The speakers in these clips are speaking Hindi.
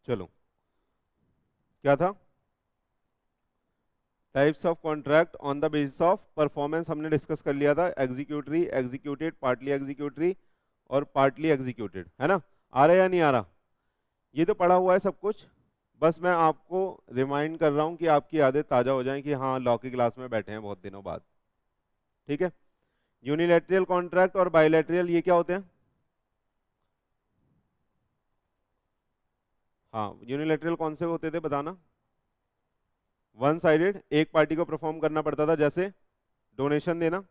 चलो, क्या था? Types of contract on the basis of performance हमने डिस्कस कर लिया था, एग्जीक्यूटरी, एग्जीक्यूटेड, पार्टली एग्जीक्यूटरी और पार्टली एग्जीक्यूटेड, है ना? आ रहा है या नहीं आ रहा? ये तो पढ़ा हुआ है सब कुछ, बस मैं आपको रिमाइंड कर रहा हूँ कि आपकी यादें ताज़ा हो जाएं कि हाँ लॉ की क्लास में बैठे हैं बहुत दिनों बाद। ठीक है, यूनिलैटरल कॉन्ट्रैक्ट और बायलैटरल ये क्या होते हैं? हाँ, यूनिलैटरल कौन से होते थे बताना? वन साइडेड, एक पार्टी को परफॉर्म करना पड़ता था, जैसे डोनेशन देना,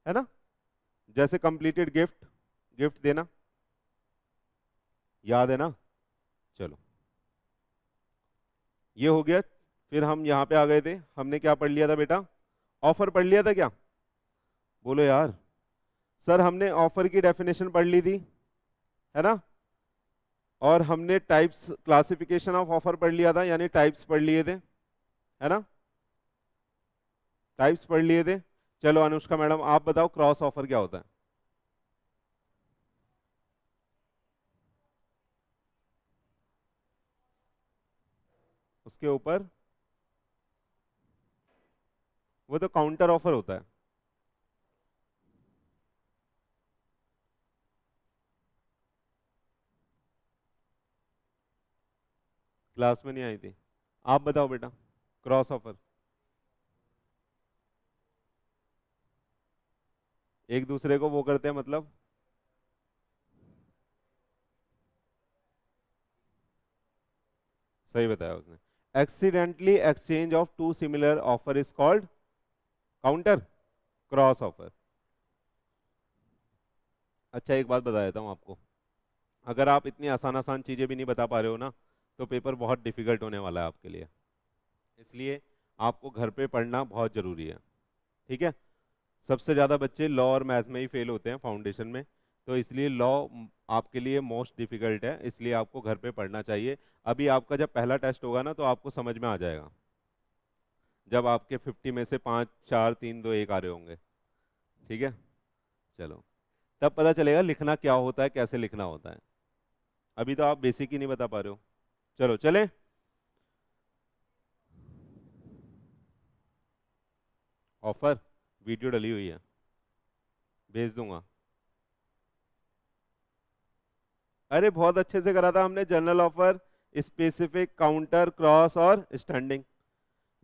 है ना? जैसे कंप्लीटेड गिफ्ट, गिफ्ट देना, याद है ना? चलो, ये हो गया। फिर हम यहाँ पे आ गए थे, हमने क्या पढ़ लिया था बेटा? ऑफर पढ़ लिया था क्या? बोलो यार। सर हमने ऑफर की डेफिनेशन पढ़ ली थी, है ना? और हमने टाइप्स, क्लासिफिकेशन ऑफ ऑफर पढ़ लिया था, यानी टाइप्स पढ़ लिए थे, है ना? टाइप्स पढ़ लिए थे। चलो अनुष्का मैडम आप बताओ क्रॉस ऑफर क्या होता है? उसके ऊपर, वो तो काउंटर ऑफर होता है। क्लास में नहीं आई थी, आप बताओ बेटा। क्रॉस ऑफर, एक दूसरे को वो करते हैं मतलब? सही बताया उसने। Accidentally exchange of two similar offer is called counter cross offer. अच्छा एक बात बता देता हूँ आपको, अगर आप इतनी आसान आसान चीजें भी नहीं बता पा रहे हो ना, तो पेपर बहुत डिफिकल्ट होने वाला है आपके लिए। इसलिए आपको घर पे पढ़ना बहुत जरूरी है। ठीक है, सबसे ज़्यादा बच्चे लॉ और मैथ में ही फेल होते हैं फाउंडेशन में, तो इसलिए लॉ आपके लिए मोस्ट डिफिकल्ट है, इसलिए आपको घर पे पढ़ना चाहिए। अभी आपका जब पहला टेस्ट होगा ना तो आपको समझ में आ जाएगा, जब आपके 50 में से 5 4 3 2 1 आ रहे होंगे। ठीक है, चलो, तब पता चलेगा लिखना क्या होता है, कैसे लिखना होता है। अभी तो आप बेसिक ही नहीं बता पा रहे हो। चलो चले, ऑफर वीडियो डली हुई है, भेज दूंगा। अरे बहुत अच्छे से करा था हमने, general offer, specific, counter, cross और स्टैंडिंग।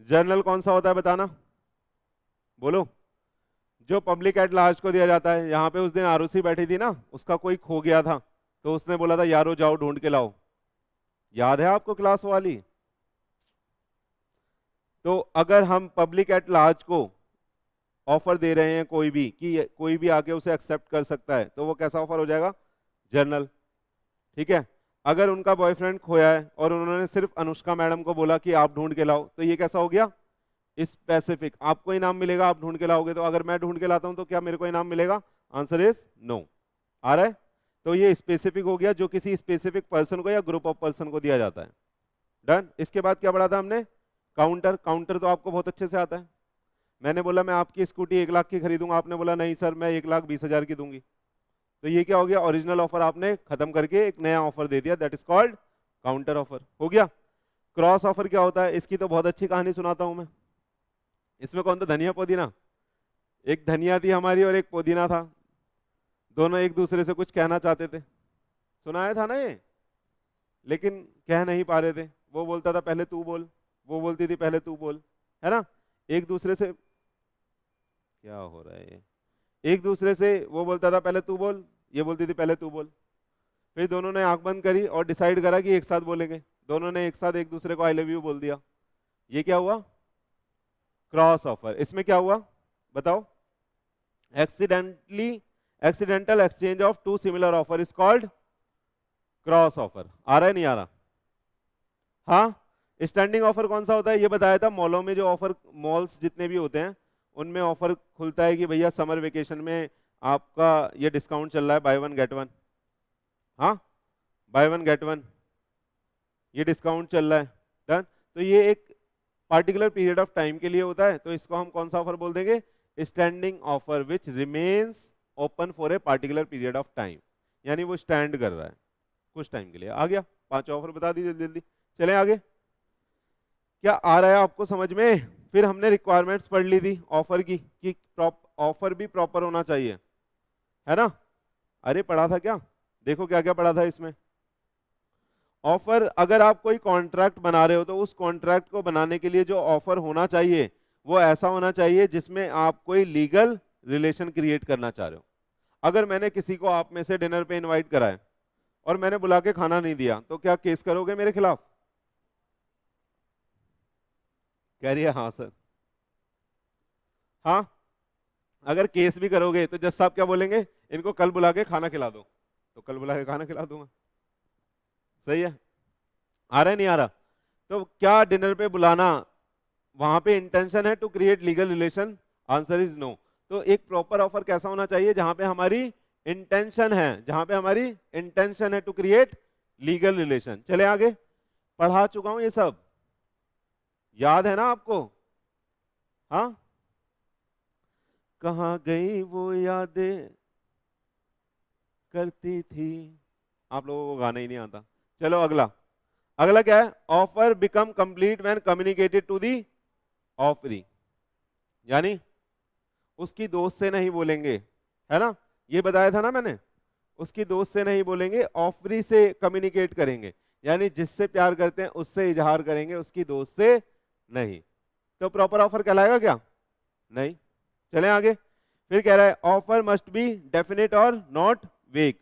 जर्नल कौन सा होता है बताना, बोलो? जो पब्लिक एट लार्ज को दिया जाता है। यहाँ पे उस दिन आरुषि बैठी थी ना, उसका कोई खो गया था, तो उसने बोला था यारो जाओ ढूंढ के लाओ। याद है आपको क्लास वाली? तो अगर हम पब्लिक एट लार्ज को ऑफर दे रहे हैं कोई भी, कि कोई भी आके उसे एक्सेप्ट कर सकता है, तो वो कैसा ऑफर हो जाएगा? जर्नल। ठीक है, अगर उनका बॉयफ्रेंड खोया है और उन्होंने सिर्फ अनुष्का मैडम को बोला कि आप ढूंढ के लाओ, तो ये कैसा हो गया? स्पेसिफिक। आपको इनाम मिलेगा आप ढूंढ के लाओगे, तो अगर मैं ढूंढ के लाता हूं तो क्या मेरे को इनाम मिलेगा? Answer is no. आ रहा है? तो ये स्पेसिफिक हो गया, जो किसी स्पेसिफिक पर्सन को या ग्रुप ऑफ पर्सन को दिया जाता है। डन। इसके बाद क्या पढ़ा था हमने? काउंटर। काउंटर तो आपको बहुत अच्छे से आता है। मैंने बोला मैं आपकी स्कूटी 1 लाख की खरीदूंगा, आपने बोला नहीं सर मैं 1,20,000 की दूंगी। तो ये क्या हो गया? ओरिजिनल ऑफर आपने खत्म करके एक नया ऑफर दे दिया, that is called counter offer. हो गया। क्रॉस ऑफर क्या होता है? इसकी तो बहुत अच्छी कहानी सुनाता हूं मैं। इसमें कौन था? धनिया पुदीना। एक धनिया थी हमारी और एक पुदीना था, दोनों एक दूसरे से कुछ कहना चाहते थे। सुनाया था ना ये, लेकिन कह नहीं पा रहे थे। वो बोलता था पहले तू बोल, वो बोलती थी पहले तू बोल, है ना? एक दूसरे से, क्या हो रहा है ये? एक दूसरे से वो बोलता था पहले तू बोल, ये बोलती थी पहले तू बोल। फिर दोनों ने आंख बंद करी और डिसाइड करा कि एक साथ बोलेंगे। दोनों ने एक साथ एक दूसरे को आई लव यू बोल दिया। ये क्या हुआ? Cross offer. इसमें क्या हुआ बताओ? Accidentally accidental exchange of two similar offer is called cross offer. आ रहा है नहीं आ रहा? हाँ। स्टैंडिंग ऑफर कौन सा होता है? ये बताया था, मॉलों में जो ऑफर, मॉल्स जितने भी होते हैं उनमें ऑफर खुलता है कि भैया समर वेकेशन में आपका ये डिस्काउंट चल रहा है, बाय वन गेट वन। हाँ, बाय वन गेट वन, ये डिस्काउंट चल रहा है। डन। तो ये एक पार्टिकुलर पीरियड ऑफ टाइम के लिए होता है, तो इसको हम कौन सा ऑफर बोल देंगे? Standing offer which remains open for a particular period of time, यानी वो स्टैंड कर रहा है। कुछ टाइम के लिए। आ गया? 5 ऑफर बता दीजिए जल्दी जल्दी, चलें आगे। क्या आ रहा है आपको समझ में? फिर हमने रिक्वायरमेंट्स पढ़ ली थी ऑफर की कि ऑफर भी प्रॉपर होना चाहिए, है ना? अरे पढ़ा था क्या? देखो क्या क्या पढ़ा था इसमें। ऑफर, अगर आप कोई कॉन्ट्रैक्ट बना रहे हो तो उस कॉन्ट्रैक्ट को बनाने के लिए जो ऑफर होना चाहिए वो ऐसा होना चाहिए जिसमें आप कोई लीगल रिलेशन क्रिएट करना चाह रहे हो। अगर मैंने किसी को आप में से डिनर पे इनवाइट करा है और मैंने बुला के खाना नहीं दिया तो क्या केस करोगे मेरे खिलाफ? कह रही है हाँ सर। हाँ, अगर केस भी करोगे तो जज साहब क्या बोलेंगे? इनको कल बुला के खाना खिला दो। तो कल बुला के खाना खिला दूंगा। सही है? आ रहा है नहीं आ रहा? तो क्या डिनर पे बुलाना वहां पे इंटेंशन है to create legal relation? Answer is no. तो एक प्रॉपर ऑफर कैसा होना चाहिए? जहां पे हमारी इंटेंशन है, जहां पे हमारी इंटेंशन है टू क्रिएट लीगल रिलेशन। चले आगे, पढ़ा चुका हूं ये सब, याद है ना आपको? हाँ, कहाँ गई वो यादें करती थी। आप लोगों को गाना ही नहीं आता। चलो अगला, अगला क्या है? Offer become complete when communicated to the offeree, यानी उसकी दोस्त से नहीं बोलेंगे, है ना? ये बताया था ना मैंने, उसकी दोस्त से नहीं बोलेंगे, ऑफरी से कम्युनिकेट करेंगे, यानी जिससे प्यार करते हैं उससे इजहार करेंगे, उसकी दोस्त से नहीं। तो प्रॉपर ऑफर कहलाएगा क्या? नहीं। चलें आगे। फिर कह रहा है ऑफर मस्ट बी डेफिनेट और नॉट वेग।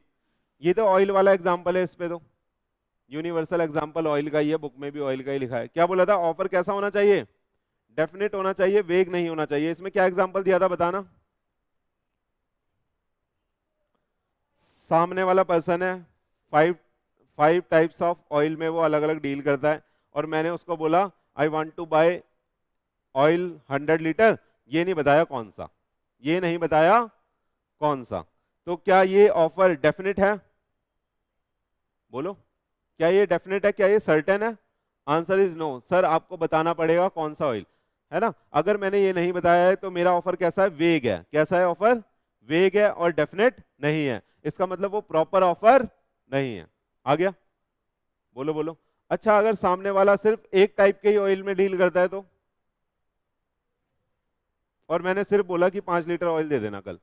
ये तो ऑयल वाला एग्जांपल है, इस पे तो यूनिवर्सल एग्जांपल ऑयल का ही है, बुक में भी ऑयल का ही लिखा है। क्या बोला था? ऑफर कैसा होना चाहिए? डेफिनेट होना चाहिए, वेग नहीं होना चाहिए। इसमें क्या एग्जांपल दिया था बताना। सामने वाला पर्सन है, five five types of oil में वो अलग अलग डील करता है, और मैंने उसको बोला I want to buy oil 100 litre, ये नहीं बताया कौन सा, ये नहीं बताया कौन सा। तो क्या ये ऑफर डेफिनेट है? बोलो, क्या ये डेफिनेट है? क्या ये सर्टेन है? Answer is no. सर आपको बताना पड़ेगा कौन सा ऑयल, है ना? अगर मैंने ये नहीं बताया है तो मेरा ऑफर कैसा है? वेग है। कैसा है ऑफर? वेग है और डेफिनेट नहीं है। इसका मतलब वो प्रॉपर ऑफर नहीं है। आ गया? बोलो बोलो। अच्छा, अगर सामने वाला सिर्फ एक टाइप के ही ऑयल में डील करता है तो, और मैंने सिर्फ बोला कि 5 लीटर ऑयल दे देना कल,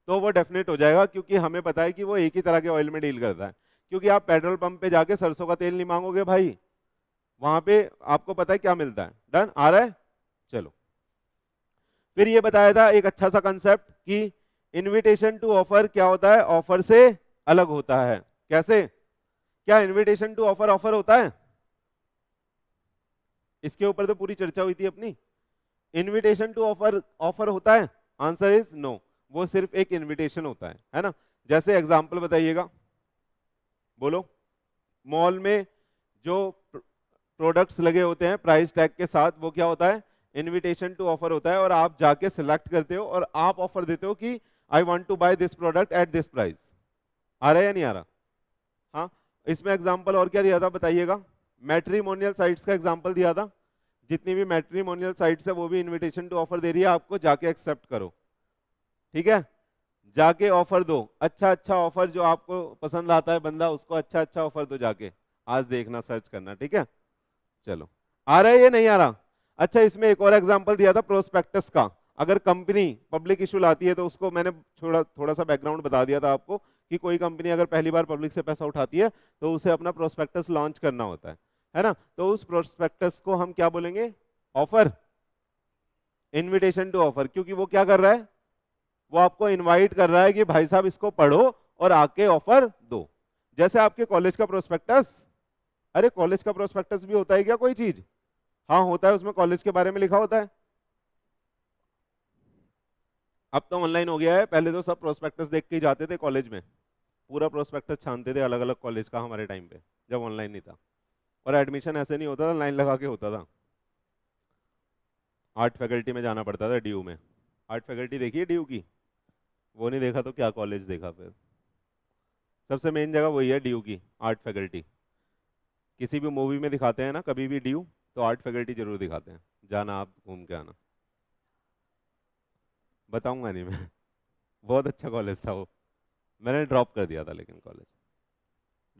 तो वो डेफिनेट हो जाएगा, क्योंकि हमें पता है कि वो एक ही तरह के ऑयल में डील करता है। क्योंकि आप पेट्रोल पंप पे जाके सरसों का तेल नहीं मांगोगे भाई, वहां पे आपको पता है क्या मिलता है। डन? आ रहा है? चलो, फिर ये बताया था एक अच्छा सा कंसेप्ट कि इनविटेशन टू ऑफर क्या होता है? ऑफर से अलग होता है। कैसे? क्या इनविटेशन टू ऑफर ऑफर होता है? इसके ऊपर तो पूरी चर्चा हुई थी अपनी। इनविटेशन टू ऑफर ऑफर होता है? आंसर इज नो, वो सिर्फ एक इनविटेशन होता है ना? जैसे एग्जांपल बताइएगा, बोलो। मॉल में जो प्रोडक्ट्स लगे होते हैं प्राइस टैग के साथ, वो क्या होता है? इनविटेशन टू ऑफर होता है, और आप जाके सिलेक्ट करते हो और आप ऑफर देते हो कि I want to buy this product at this price. आ रहा है या नहीं आ रहा? हाँ। इसमें एग्जांपल और क्या दिया था बताइएगा? मैट्रिमोनियल साइट्स का एग्जांपल दिया था। जितनी भी मैट्रिमोनियल साइट्स है वो भी इनविटेशन टू ऑफर दे रही है आपको, जाके एक्सेप्ट करो। ठीक है? जाके ऑफर दो, अच्छा अच्छा ऑफर जो आपको पसंद आता है बंदा, उसको अच्छा अच्छा ऑफर दो जाके। आज देखना, सर्च करना, ठीक है? चलो, आ रहा है ये नहीं आ रहा? अच्छा, इसमें एक और एग्जांपल दिया था प्रोस्पेक्टस का। अगर कंपनी पब्लिक इशू लाती है तो उसको मैंने थोड़ा थोड़ा सा बैकग्राउंड बता दिया था आपको कि कोई कंपनी अगर पहली बार पब्लिक से पैसा उठाती है तो उसे अपना प्रोस्पेक्टस लॉन्च करना होता है ना? तो उस प्रोस्पेक्टस को हम क्या बोलेंगे? Offer, invitation to offer. क्योंकि वो क्या कर रहा है? वो आपको इनवाइट कर रहा है कि भाई साहब इसको पढ़ो और आके ऑफर दो। जैसे आपके कॉलेज का प्रोस्पेक्टस, अरे कॉलेज का प्रोस्पेक्टस भी होता है क्या कोई चीज? हाँ होता है, उसमें कॉलेज के बारे में लिखा होता है। अब तो ऑनलाइन हो गया है, पहले तो सब प्रोस्पेक्टस देख के ही जाते थे कॉलेज में, पूरा प्रोस्पेक्टस छानते थे अलग अलग कॉलेज का हमारे टाइम पे, जब ऑनलाइन नहीं था। और एडमिशन ऐसे नहीं होता था, लाइन लगा के होता था। आर्ट फैकल्टी में जाना पड़ता था, ड्यू में। आर्ट फैकल्टी देखी है ड्यू की? वो नहीं देखा तो क्या कॉलेज देखा फिर? सबसे मेन जगह वही है ड्यू की, आर्ट फैकल्टी। किसी भी मूवी में दिखाते हैं ना कभी भी ड्यू, तो आर्ट फैकल्टी जरूर दिखाते हैं, जाना आप घूम के आना। बताऊंगा नहीं मैं। बहुत अच्छा कॉलेज था वो, मैंने ड्रॉप कर दिया था लेकिन कॉलेज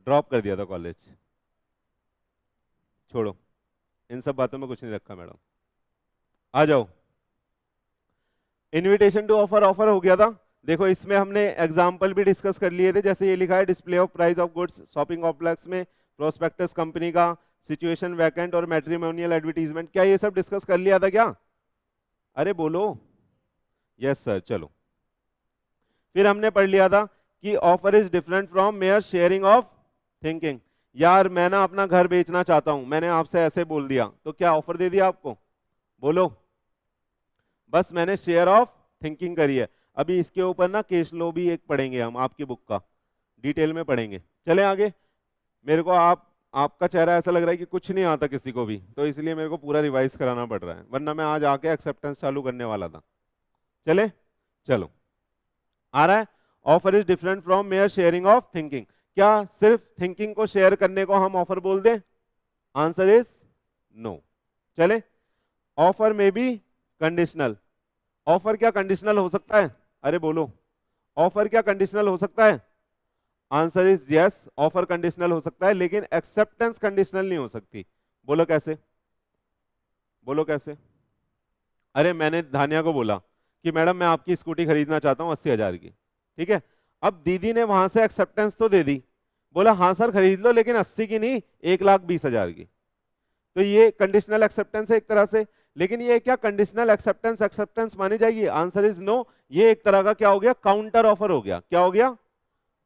ड्रॉप कर दिया था कॉलेज, छोड़ो, इन सब बातों में कुछ नहीं रखा मैडम। आ जाओ, इनविटेशन टू ऑफर, ऑफर हो गया था। देखो इसमें हमने एग्जाम्पल भी डिस्कस कर लिए थे, जैसे ये लिखा है display of price of goods shopping complex में, प्रोस्पेक्टस कंपनी का, सिचुएशन वैकेंट और मैट्रिमोनियल एडवर्टीजमेंट, क्या ये सब डिस्कस कर लिया था क्या? अरे बोलो, यस सर। चलो, फिर हमने पढ़ लिया था कि offer is different from mayor sharing of thinking. यार मैं ना अपना घर बेचना चाहता हूं, मैंने आपसे ऐसे बोल दिया, तो क्या ऑफर दे दिया आपको? बोलो, बस मैंने शेयर ऑफ थिंकिंग करी है। अभी इसके ऊपर ना केस लो भी एक पढ़ेंगे हम, आपकी बुक का डिटेल में पढ़ेंगे। चले आगे। मेरे को आपका चेहरा ऐसा लग रहा है कि कुछ नहीं आता किसी को भी, तो इसलिए मेरे को पूरा रिवाइज कराना पड़ रहा है, वरना मैं आज आके एक्सेप्टेंस चालू करने वाला था। चले, चलो, आ रहा है। Offer is different from mayor sharing of thinking. क्या सिर्फ थिंकिंग को शेयर करने को हम ऑफर बोल दें? Answer is no. चले, offer may be conditional. Offer क्या कंडीशनल हो सकता है? अरे बोलो, ऑफर क्या कंडीशनल हो सकता है? Answer is yes, offer conditional हो सकता है, लेकिन एक्सेप्टेंस कंडीशनल नहीं हो सकती। बोलो कैसे? बोलो कैसे? अरे मैंने धानिया को बोला कि मैडम मैं आपकी स्कूटी खरीदना चाहता हूं 80,000 की, ठीक है। अब दीदी ने वहां से एक्सेप्टेंस तो दे दी, बोला हाँ सर खरीद लो, लेकिन 80 की नहीं, 1,20,000 की। तो ये कंडीशनल एक्सेप्टेंस है एक तरह से, लेकिन ये क्या कंडीशनल एक्सेप्टेंस एक्सेप्टेंस मानी जाएगी? Answer is no. ये एक तरह का क्या हो गया? काउंटर ऑफर हो गया। क्या हो गया?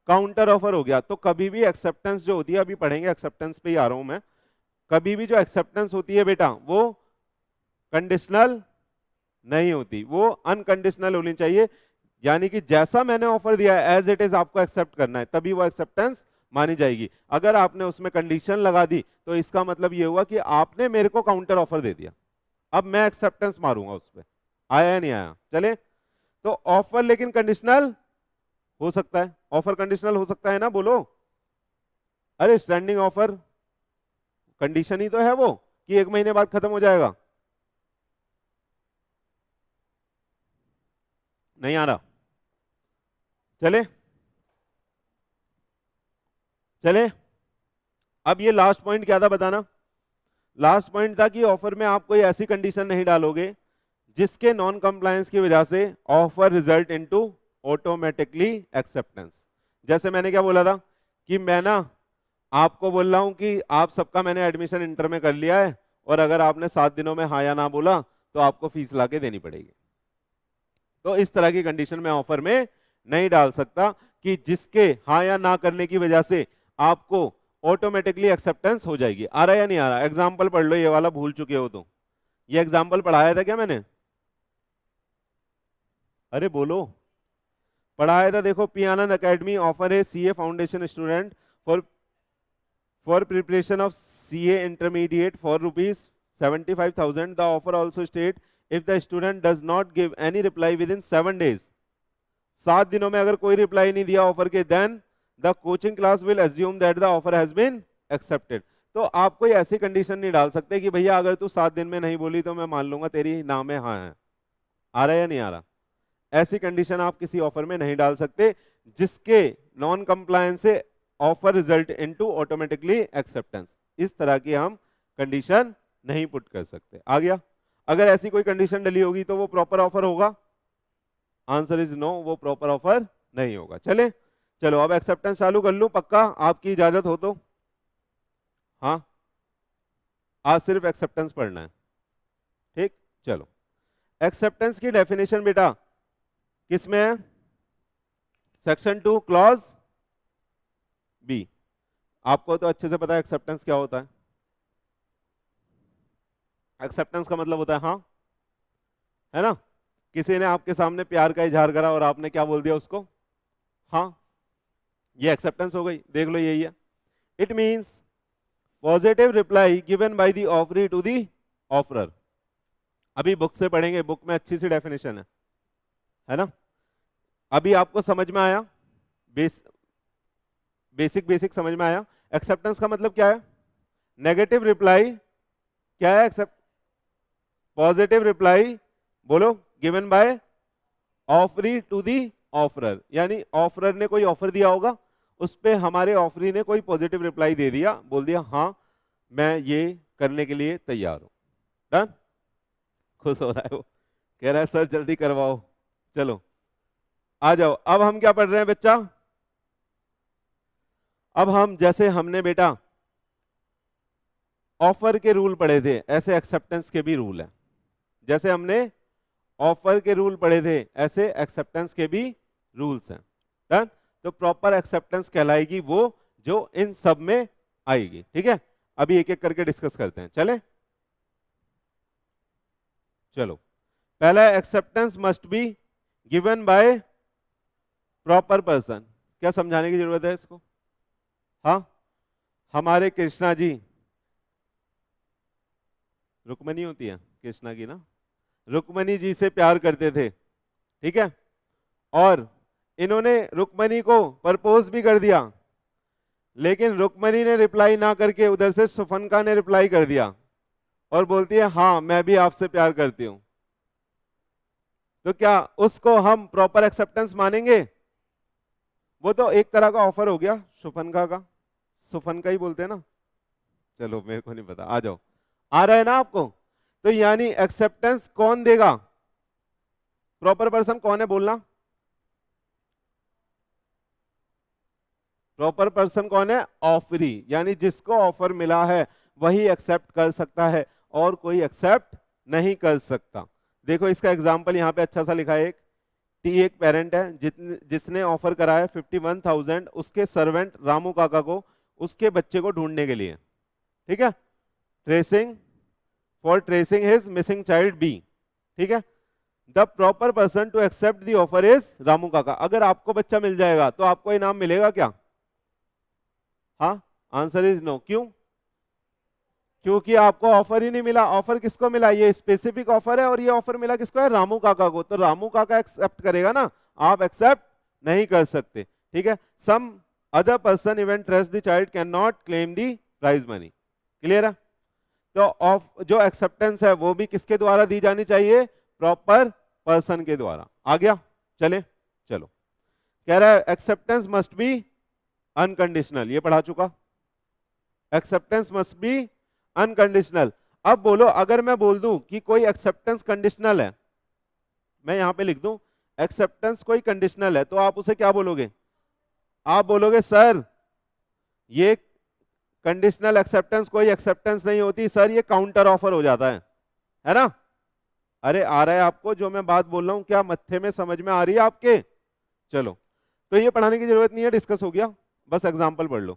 काउंटर ऑफर हो गया। तो कभी भी एक्सेप्टेंस जो होती है, अभी पढ़ेंगे एक्सेप्टेंस पे ही आ रहा हूं मैं, कभी भी जो एक्सेप्टेंस होती है बेटा वो कंडीशनल नहीं होती, वो अनकंडीशनल होनी चाहिए। यानी कि जैसा मैंने ऑफर दिया है एज इट इज आपको एक्सेप्ट करना है, तभी वो एक्सेप्टेंस मानी जाएगी। अगर आपने उसमें कंडीशन लगा दी तो इसका मतलब ये हुआ कि आपने मेरे को काउंटर ऑफर दे दिया, अब मैं एक्सेप्टेंस मारूंगा उस पर। आया या नहीं आया? चले, तो ऑफर लेकिन कंडीशनल हो सकता है। ऑफर कंडीशनल हो सकता है ना, बोलो। अरे स्टैंडिंग ऑफर कंडीशन ही तो है वो, कि 1 महीने बाद खत्म हो जाएगा। नहीं आ रहा? चले, चले, अब ये लास्ट पॉइंट क्या था बताना? लास्ट पॉइंट था कि ऑफर में आप कोई ऐसी कंडीशन नहीं डालोगे जिसके नॉन कंप्लायंस की वजह से offer result into automatically acceptance. जैसे मैंने क्या बोला था कि मैं ना आपको बोल रहा हूं कि आप सबका मैंने एडमिशन इंटर में कर लिया है, और अगर आपने 7 दिनों में हाँ या ना बोला तो आपको फीस लाके देनी पड़ेगी। तो इस तरह की कंडीशन में ऑफर में नहीं डाल सकता कि जिसके हाँ या ना करने की वजह से आपको ऑटोमेटिकली एक्सेप्टेंस हो जाएगी। आ रहा है या नहीं आ रहा? एग्जाम्पल पढ़ लो, ये वाला भूल चुके हो तो। ये एग्जाम्पल पढ़ाया था क्या मैंने? अरे बोलो, पढ़ाया था। देखो, पी आनंद अकेडमी ऑफर है CA foundation student for preparation of CA intermediate for ₹75,000। The offer also state if the student does not give any reply with in 7 days, 7 दिनों में अगर कोई रिप्लाई नहीं दिया ऑफर के, then the coaching class will assume that the offer has been accepted. तो आप कोई ऐसी कंडीशन नहीं डाल सकते कि भैया अगर तू 7 दिन में नहीं बोली तो मैं मान लूंगा तेरी नाम में हाँ है। आ रहा है या नहीं आ रहा? ऐसी कंडीशन आप किसी ऑफर में नहीं डाल सकते जिसके नॉन कंप्लायंस से offer result into automatically acceptance. इस तरह की हम कंडीशन नहीं पुट कर सकते। आ गया? अगर ऐसी कोई कंडीशन डली होगी तो वो प्रॉपर ऑफर होगा? आंसर इज नो, वो प्रॉपर ऑफर नहीं होगा। चले, चलो अब एक्सेप्टेंस चालू कर लूं, पक्का आपकी इजाजत हो तो? हाँ, आज सिर्फ एक्सेप्टेंस पढ़ना है, ठीक। चलो, एक्सेप्टेंस की डेफिनेशन बेटा किसमें है? Section 2 clause B. आपको तो अच्छे से पता है एक्सेप्टेंस क्या होता है। एक्सेप्टेंस का मतलब होता है हाँ, है ना? किसी ने आपके सामने प्यार का इजहार करा और आपने क्या बोल दिया उसको? हाँ, ये एक्सेप्टेंस हो गई। देख लो यही है। It means positive reply given by the offeree to the offeror. अभी बुक से पढ़ेंगे, बुक में अच्छी सी डेफिनेशन है ना? अभी आपको समझ में आया? बेसिक समझ में आया? एक्सेप्टेंस का मतलब क्या है? नेगेटिव रिप्लाई क्या है? एक्सेप्ट पॉजिटिव रिप्लाई बोलो given by offeree to the offeror, यानी ऑफरर ने कोई ऑफर दिया होगा, उस पे हमारे ऑफरी ने कोई पॉजिटिव रिप्लाई दे दिया, बोल दिया हाँ मैं ये करने के लिए तैयार हूं। डन। खुश हो रहा है वो, कह रहा है सर जल्दी करवाओ। चलो आ जाओ, अब हम क्या पढ़ रहे हैं बच्चा? अब हम जैसे हमने बेटा ऑफर के रूल पढ़े थे, ऐसे एक्सेप्टेंस के भी रूल हैं। जैसे हमने ऑफर के रूल पढ़े थे, ऐसे एक्सेप्टेंस के भी रूल्स हैं। डन। तो प्रॉपर एक्सेप्टेंस कहलाएगी वो जो इन सब में आएगी। ठीक है, अभी एक एक करके डिस्कस करते हैं, चले। चलो, पहला acceptance must be given by proper person. क्या समझाने की जरूरत है इसको? हाँ, हमारे कृष्णा जी, रुक्मणी होती है कृष्णा की ना, रुक्मणी जी से प्यार करते थे, ठीक है, और इन्होंने रुक्मणी को प्रपोज भी कर दिया, लेकिन रुक्मणी ने रिप्लाई ना करके उधर से सुफनका ने रिप्लाई कर दिया और बोलती है हाँ मैं भी आपसे प्यार करती हूं। तो क्या उसको हम प्रॉपर एक्सेप्टेंस मानेंगे? वो तो एक तरह का ऑफर हो गया सुफनका का, सुफनका ही बोलते हैं ना, चलो मेरे को नहीं पता, आ जाओ, आ रहा है ना आपको? तो यानी एक्सेप्टेंस कौन देगा? प्रॉपर पर्सन कौन है बोलना? प्रॉपर पर्सन कौन है? ऑफरी, यानी जिसको ऑफर मिला है वही एक्सेप्ट कर सकता है और कोई एक्सेप्ट नहीं कर सकता। देखो इसका एग्जांपल यहाँ पे अच्छा सा लिखा है, एक पेरेंट है जिसने ऑफर करा है 51,000 उसके सर्वेंट रामू काका को उसके बच्चे को ढूंढने के लिए, ठीक है, tracing for tracing his missing child B, ठीक है। The proper person to accept the offer is Ramu Kaka. अगर आपको बच्चा मिल जाएगा तो आपको इनाम मिलेगा क्या? हाँ, आंसर इज नो। क्यों? क्योंकि आपको ऑफर ही नहीं मिला। ऑफर किसको मिला? ये स्पेसिफिक ऑफर है और ये ऑफर मिला किसको है? रामू काका को। तो रामू काका एक्सेप्ट करेगा ना, आप एक्सेप्ट नहीं कर सकते, ठीक है। Some other person even trust the child can not claim the prize money. Clear है? तो जो एक्सेप्टेंस है वो भी किसके द्वारा दी जानी चाहिए? प्रॉपर पर्सन के द्वारा। आ गया? चले, चलो, कह रहा है एक्सेप्टेंस मस्ट बी अनकंडीशनल, ये पढ़ा चुका। Acceptance must B unconditional. अब बोलो, अगर मैं बोल दूं कि कोई एक्सेप्टेंस कंडीशनल है, मैं यहां पे लिख दूं एक्सेप्टेंस कोई कंडीशनल है, तो आप उसे क्या बोलोगे? आप बोलोगे सर ये कंडीशनल एक्सेप्टेंस कोई एक्सेप्टेंस नहीं होती सर, ये काउंटर ऑफर हो जाता है ना? अरे आ रहा है आपको जो मैं बात बोल रहा हूं? क्या मत्थे में समझ में आ रही है आपके? चलो, तो ये पढ़ाने की जरूरत नहीं है, डिस्कस हो गया, बस एग्जांपल पढ़ लो।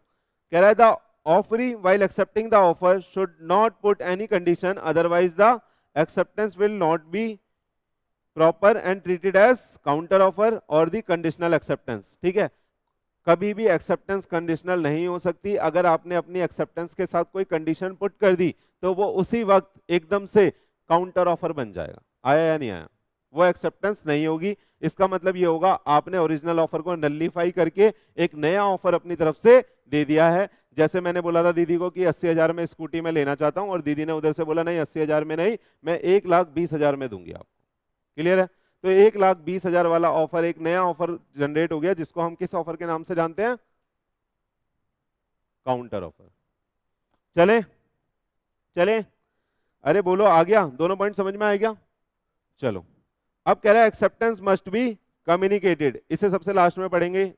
कह रहा है the offeree while accepting the offer should not put any condition, otherwise the acceptance will not be proper and treated as counter offer or the conditional acceptance। ठीक है, कभी भी एक्सेप्टेंस कंडीशनल नहीं हो सकती। अगर आपने अपनी एक्सेप्टेंस के साथ कोई कंडीशन पुट कर दी तो वो उसी वक्त एकदम से काउंटर ऑफर बन जाएगा। आया या नहीं आया? वो एक्सेप्टेंस नहीं होगी। इसका मतलब ये होगा आपने ओरिजिनल ऑफर को नलिफाई करके एक नया ऑफर अपनी तरफ से दे दिया है। जैसे मैंने बोला था दीदी को कि 80,000 में स्कूटी में लेना चाहता हूं और दीदी ने उधर से बोला नहीं 80,000 में नहीं, मैं 1,20,000 में दूंगी आपको। क्लियर है? तो 1,20,000 वाला ऑफर एक नया ऑफर जनरेट हो गया, जिसको हम किस ऑफर के नाम से जानते हैं? Counter offer. चले, चले, अरे बोलो आ गया? दोनों पॉइंट समझ में आ गया? चलो, अब कह रहा है एक्सेप्टेंस मस्ट बी कम्युनिकेटेड, इसे सबसे लास्ट में पढ़ेंगे।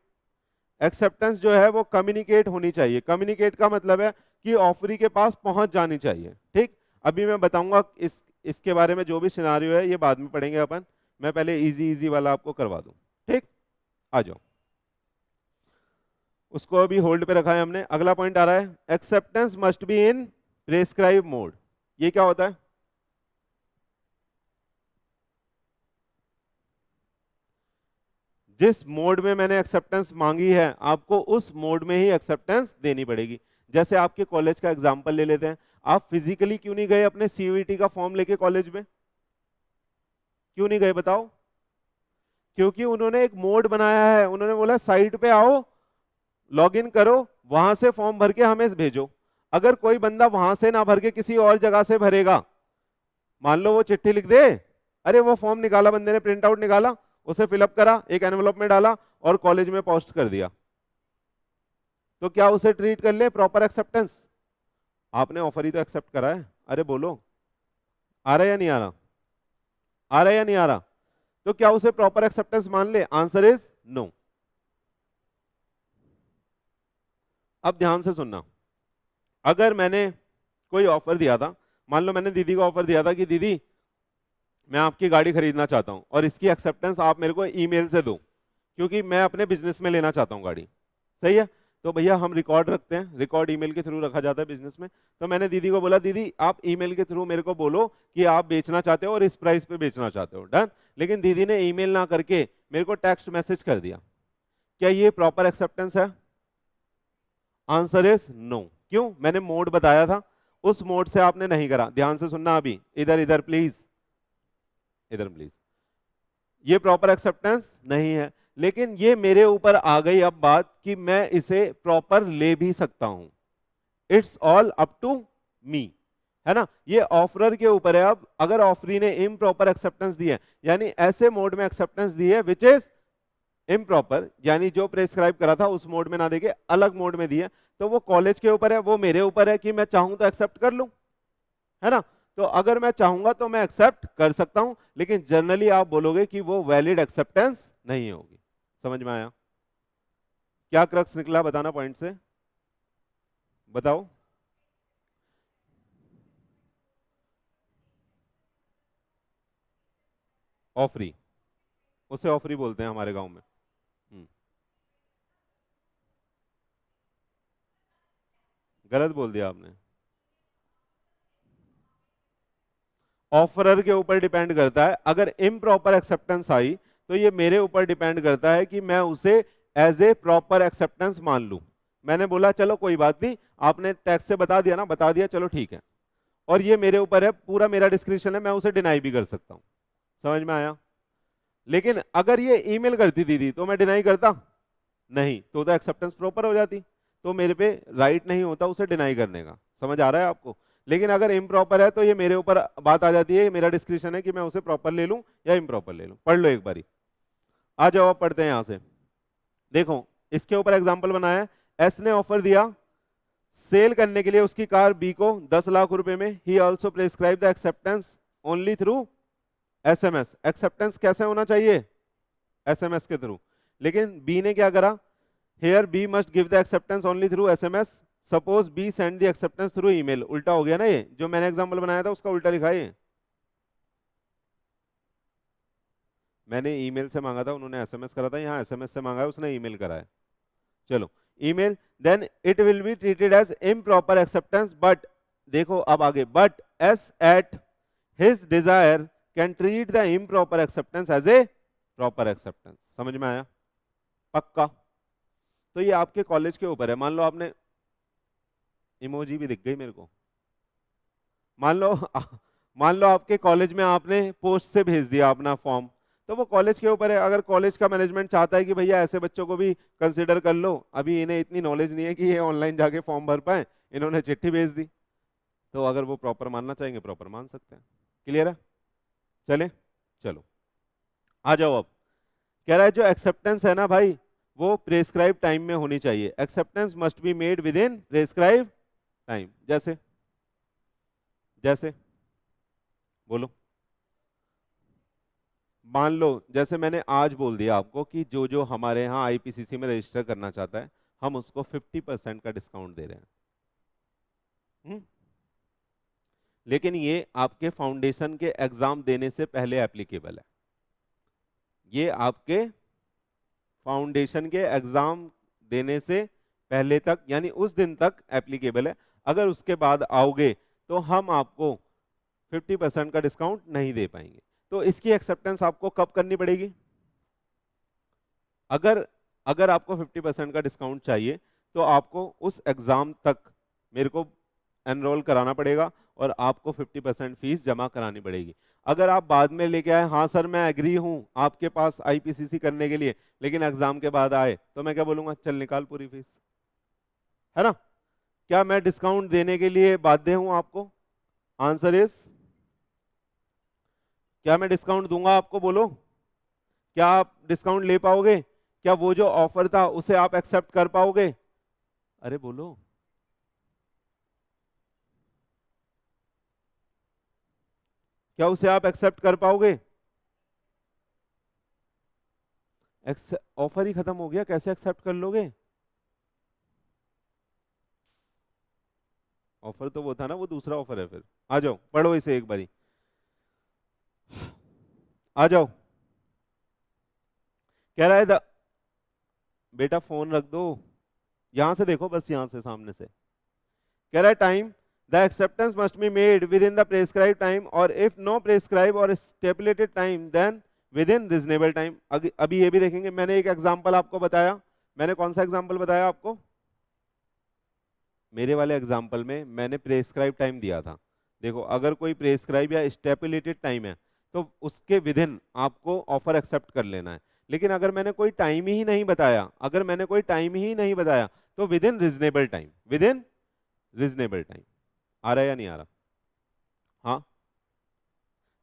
एक्सेप्टेंस जो है वो कम्युनिकेट होनी चाहिए। कम्युनिकेट का मतलब है कि ऑफरी के पास पहुंच जानी चाहिए। ठीक, अभी मैं बताऊंगा इसके बारे में, जो भी सिनारियो है ये बाद में पढ़ेंगे अपन, मैं पहले इजी इजी वाला आपको करवा दूं। ठीक, आ जाओ, उसको अभी होल्ड पे रखा है हमने। अगला पॉइंट आ रहा है acceptance must be in prescribe mode. ये क्या होता है? जिस मोड में मैंने एक्सेप्टेंस मांगी है आपको उस मोड में ही एक्सेप्टेंस देनी पड़ेगी। जैसे आपके कॉलेज का एग्जांपल ले लेते हैं, आप फिजिकली क्यों नहीं गए अपने सीयूईटी का फॉर्म लेके कॉलेज में? क्यों नहीं गए बताओ? क्योंकि उन्होंने एक मोड बनाया है, उन्होंने बोला साइट पे आओ, लॉगिन करो, वहां से फॉर्म भर के हमें भेजो। अगर कोई बंदा वहां से ना भर के किसी और जगह से भरेगा, मान लो वो चिट्ठी लिख दे, अरे वो फॉर्म निकाला बंदे ने, प्रिंट आउट निकाला, उसे फिलअप करा, एक एनवेलप में डाला और कॉलेज में पोस्ट कर दिया, तो क्या उसे ट्रीट कर ले प्रॉपर एक्सेप्टेंस? आपने ऑफर ही तो एक्सेप्ट करा है, अरे बोलो, आ रहा है या नहीं आ रहा? आ रहा है या नहीं आ रहा? तो क्या उसे प्रॉपर एक्सेप्टेंस मान ले? Answer is no. अब ध्यान से सुनना, अगर मैंने कोई ऑफर दिया था, मान लो मैंने दीदी को ऑफर दिया था कि दीदी मैं आपकी गाड़ी खरीदना चाहता हूं और इसकी एक्सेप्टेंस आप मेरे को ईमेल से दो, क्योंकि मैं अपने बिजनेस में लेना चाहता हूं गाड़ी। सही है? तो भैया हम रिकॉर्ड रखते हैं, रिकॉर्ड ईमेल के थ्रू रखा जाता है बिजनेस में। तो मैंने दीदी को बोला दीदी आप ईमेल के थ्रू मेरे को बोलो कि आप बेचना चाहते हो और इस प्राइस पे बेचना चाहते हो, डन। लेकिन दीदी ने ईमेल ना करके मेरे को टेक्स्ट मैसेज कर दिया, क्या ये प्रॉपर एक्सेप्टेंस है? Answer is no. क्यों? मैंने मोड बताया था, उस मोड से आपने नहीं करा। ध्यान से सुनना, अभी इधर इधर प्लीज, इधर प्लीज, ये प्रॉपर एक्सेप्टेंस नहीं है। लेकिन ये मेरे ऊपर आ गई अब बात कि मैं इसे प्रॉपर ले भी सकता हूं। It's all up to me, है ना? ये ऑफरर के ऊपर है। अब अगर ऑफरी ने इम्प्रॉपर एक्सेप्टेंस दी है, यानी ऐसे मोड में एक्सेप्टेंस दी है विच इज इम्प्रॉपर, यानी जो प्रेस्क्राइब करा था उस मोड में ना देके अलग मोड में दी है, तो वो कॉलेज के ऊपर है, वो मेरे ऊपर है कि मैं चाहूं तो एक्सेप्ट कर लूं, है ना? तो अगर मैं चाहूंगा तो मैं एक्सेप्ट कर सकता हूं, लेकिन जनरली आप बोलोगे कि वो वैलिड एक्सेप्टेंस नहीं होगी। समझ में आया? क्या क्रक्स निकला बताना पॉइंट से, बताओ। ऑफरी, उसे ऑफरी बोलते हैं हमारे गांव में। हम्म, गलत बोल दिया आपने। ऑफरर के ऊपर डिपेंड करता है। अगर इम्प्रॉपर एक्सेप्टेंस आई तो ये मेरे ऊपर डिपेंड करता है कि मैं उसे एज ए प्रॉपर एक्सेप्टेंस मान लूं। मैंने बोला चलो कोई बात नहीं, आपने टैक्स से बता दिया ना, बता दिया, चलो ठीक है, और ये मेरे ऊपर है, पूरा मेरा डिस्क्रिप्शन है, मैं उसे डिनाई भी कर सकता हूं। समझ में आया? लेकिन अगर ये ईमेल करती दीदी तो मैं डिनाई करता नहीं, तो एक्सेप्टेंस प्रॉपर हो जाती, तो मेरे पे राइट नहीं होता उसे डिनाई करने का। समझ आ रहा है आपको? लेकिन अगर इम्प्रॉपर है तो ये मेरे ऊपर बात आ जाती है, मेरा डिस्क्रिप्शन है कि मैं उसे प्रॉपर ले लूं या इम्प्रॉपर ले लूं। पढ़ लो एक बारी, आ जाओ अब पढ़ते हैं यहां से। देखो इसके ऊपर एग्जाम्पल बनाया है। एस ने ऑफर दिया सेल करने के लिए उसकी कार बी को 10 लाख रुपए में। He also prescribe the acceptance only through SMS. Acceptance कैसे होना चाहिए? एसएमएस के थ्रू। लेकिन बी ने क्या करा? Here B must give the acceptance only through SMS, suppose B send the acceptance through email. उल्टा हो गया ना, ये जो मैंने एग्जांपल बनाया था उसका उल्टा लिखा है। मैंने ईमेल से मांगा था, उन्होंने एसएमएस करा था, यहाँ एसएमएस से मांगा है, उसने ईमेल करा है। चलो email, then it will be treated as improper acceptance, but देखो अब आगे, but S at his desire can treat the improper acceptance as a proper acceptance. समझ में आया? पक्का? तो ये आपके कॉलेज के ऊपर है। मान लो आपने, इमोजी भी दिख गई मेरे को, मान लो मान लो आपके कॉलेज में आपने पोस्ट से भेज दिया अपना फॉर्म, तो वो कॉलेज के ऊपर है। अगर कॉलेज का मैनेजमेंट चाहता है कि भैया ऐसे बच्चों को भी कंसिडर कर लो, अभी इन्हें इतनी नॉलेज नहीं है कि ये ऑनलाइन जाके फॉर्म भर पाए, इन्होंने चिट्ठी भेज दी, तो अगर वो प्रॉपर मानना चाहेंगे प्रॉपर मान सकते हैं। क्लियर है? चले, चलो आ जाओ अब। कह रहा है जो एक्सेप्टेंस है ना भाई, वो प्रेस्क्राइब टाइम में होनी चाहिए। Acceptance must be made with in prescribe time. जैसे जैसे बोलो, मान लो जैसे मैंने आज बोल दिया आपको कि जो जो हमारे यहाँ आईपीसीसी में रजिस्टर करना चाहता है, हम उसको 50% का डिस्काउंट दे रहे हैं। लेकिन ये आपके फाउंडेशन के एग्जाम देने से पहले एप्लीकेबल है। ये आपके फाउंडेशन के एग्जाम देने से पहले तक, यानी उस दिन तक एप्लीकेबल है। अगर उसके बाद आओगे तो हम आपको 50% का डिस्काउंट नहीं दे पाएंगे। तो इसकी एक्सेप्टेंस आपको कब करनी पड़ेगी? अगर अगर आपको 50% का डिस्काउंट चाहिए तो आपको उस एग्जाम तक मेरे को एनरोल कराना पड़ेगा और आपको 50% फीस जमा करानी पड़ेगी। अगर आप बाद में लेके आए, हाँ सर मैं एग्री हूं आपके पास आईपीसीसी करने के लिए, लेकिन एग्जाम के बाद आए, तो मैं क्या बोलूंगा? चल निकाल पूरी फीस, है ना? क्या मैं डिस्काउंट देने के लिए बाध्य हूं आपको? आंसर इज, क्या मैं डिस्काउंट दूंगा आपको? बोलो, क्या आप डिस्काउंट ले पाओगे? क्या वो जो ऑफर था उसे आप एक्सेप्ट कर पाओगे? अरे बोलो। क्या उसे आप एक्सेप्ट कर पाओगे? ऑफर ही खत्म हो गया, कैसे एक्सेप्ट कर लोगे? ऑफर तो वो था ना, वो दूसरा ऑफर है फिर। आ जाओ पढ़ो इसे एक बारी, आ जाओ। कह रहा है बेटा फोन रख दो, यहां से देखो बस, यहां से सामने से। कह रहा है time, the acceptance must be made within the prescribed time, और इफ नो प्रेस्क्राइब और stipulated time then within reasonable time. अभी ये भी देखेंगे। मैंने एक एग्जांपल आपको बताया, मैंने कौन सा एग्जांपल बताया आपको? मेरे वाले एग्जांपल में मैंने प्रेस्क्राइब टाइम दिया था। देखो अगर कोई प्रेस्क्राइब या स्टेपुलेटेड टाइम है तो उसके विद इन आपको ऑफर एक्सेप्ट कर लेना है। लेकिन अगर मैंने कोई टाइम ही नहीं बताया, अगर मैंने कोई टाइम ही नहीं बताया, तो within reasonable time, within reasonable time. आ रहा है या नहीं आ रहा? हाँ।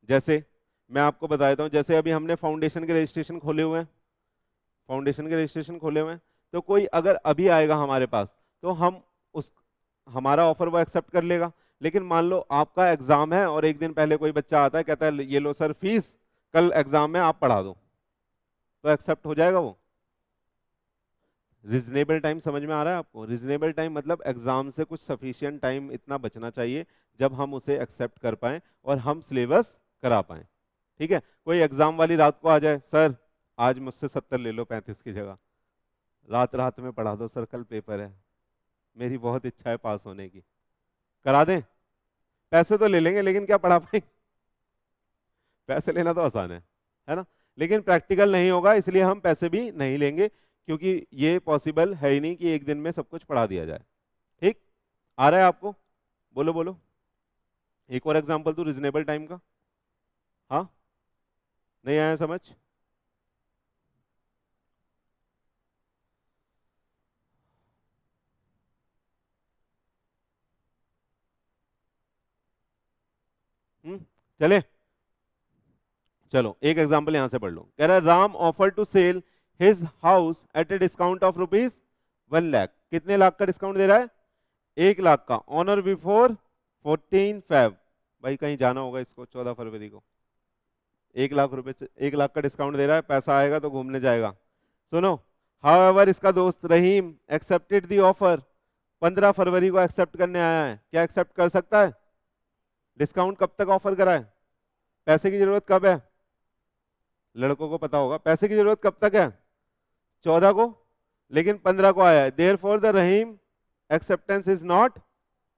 जैसे मैं आपको बता देता हूँ, जैसे अभी हमने फाउंडेशन के रजिस्ट्रेशन खोले हुए हैं, फाउंडेशन के रजिस्ट्रेशन खोले हुए हैं, तो कोई अगर अभी आएगा हमारे पास तो हम उस हमारा ऑफर वो एक्सेप्ट कर लेगा। लेकिन मान लो आपका एग्जाम है और एक दिन पहले कोई बच्चा आता है, कहता है ये लो सर फीस, कल एग्जाम में आप पढ़ा दो, तो एक्सेप्ट हो जाएगा वो? रिजनेबल टाइम समझ में आ रहा है आपको? रिजनेबल टाइम मतलब एग्जाम से कुछ सफिशिएंट टाइम इतना बचना चाहिए जब हम उसे एक्सेप्ट कर पाएं और हम सिलेबस करा पाएं। ठीक है, कोई एग्जाम वाली रात को आ जाए, सर आज मुझसे 70 ले लो 35 की जगह, रात रात में पढ़ा दो सर, कल पेपर है, मेरी बहुत इच्छा है पास होने की, करा दें? पैसे तो ले लेंगे लेकिन क्या पढ़ा पाएंगे? पैसे लेना तो आसान है ना? लेकिन प्रैक्टिकल नहीं होगा, इसलिए हम पैसे भी नहीं लेंगे, क्योंकि ये पॉसिबल है ही नहीं कि एक दिन में सब कुछ पढ़ा दिया जाए। ठीक, आ रहा है आपको? बोलो बोलो, एक और एग्जांपल दो रिजनेबल टाइम का। हाँ, नहीं आया समझ? चले, चलो एक एग्जांपल यहां से पढ़ लो। कह रहा है Ram offer to sell his house at a discount of ₹1,00,000। कितने लाख का डिस्काउंट दे रहा है? 1 लाख का, ऑनर बिफोर 14 Feb। भाई कहीं जाना होगा इसको 14 फरवरी को। 1 लाख रुपए, 1 लाख का डिस्काउंट दे रहा है, पैसा आएगा तो घूमने जाएगा। सुनो, हाउएवर इसका दोस्त रहीम एक्सेप्टेड दी ऑफर, 15 फरवरी को एक्सेप्ट करने आया है। क्या एक्सेप्ट कर सकता है? डिस्काउंट कब तक ऑफर करा है? पैसे की जरूरत कब है? लड़कों को पता होगा, पैसे की जरूरत कब तक है? 14 को, लेकिन 15 को आया है, therefore the Rahim acceptance is not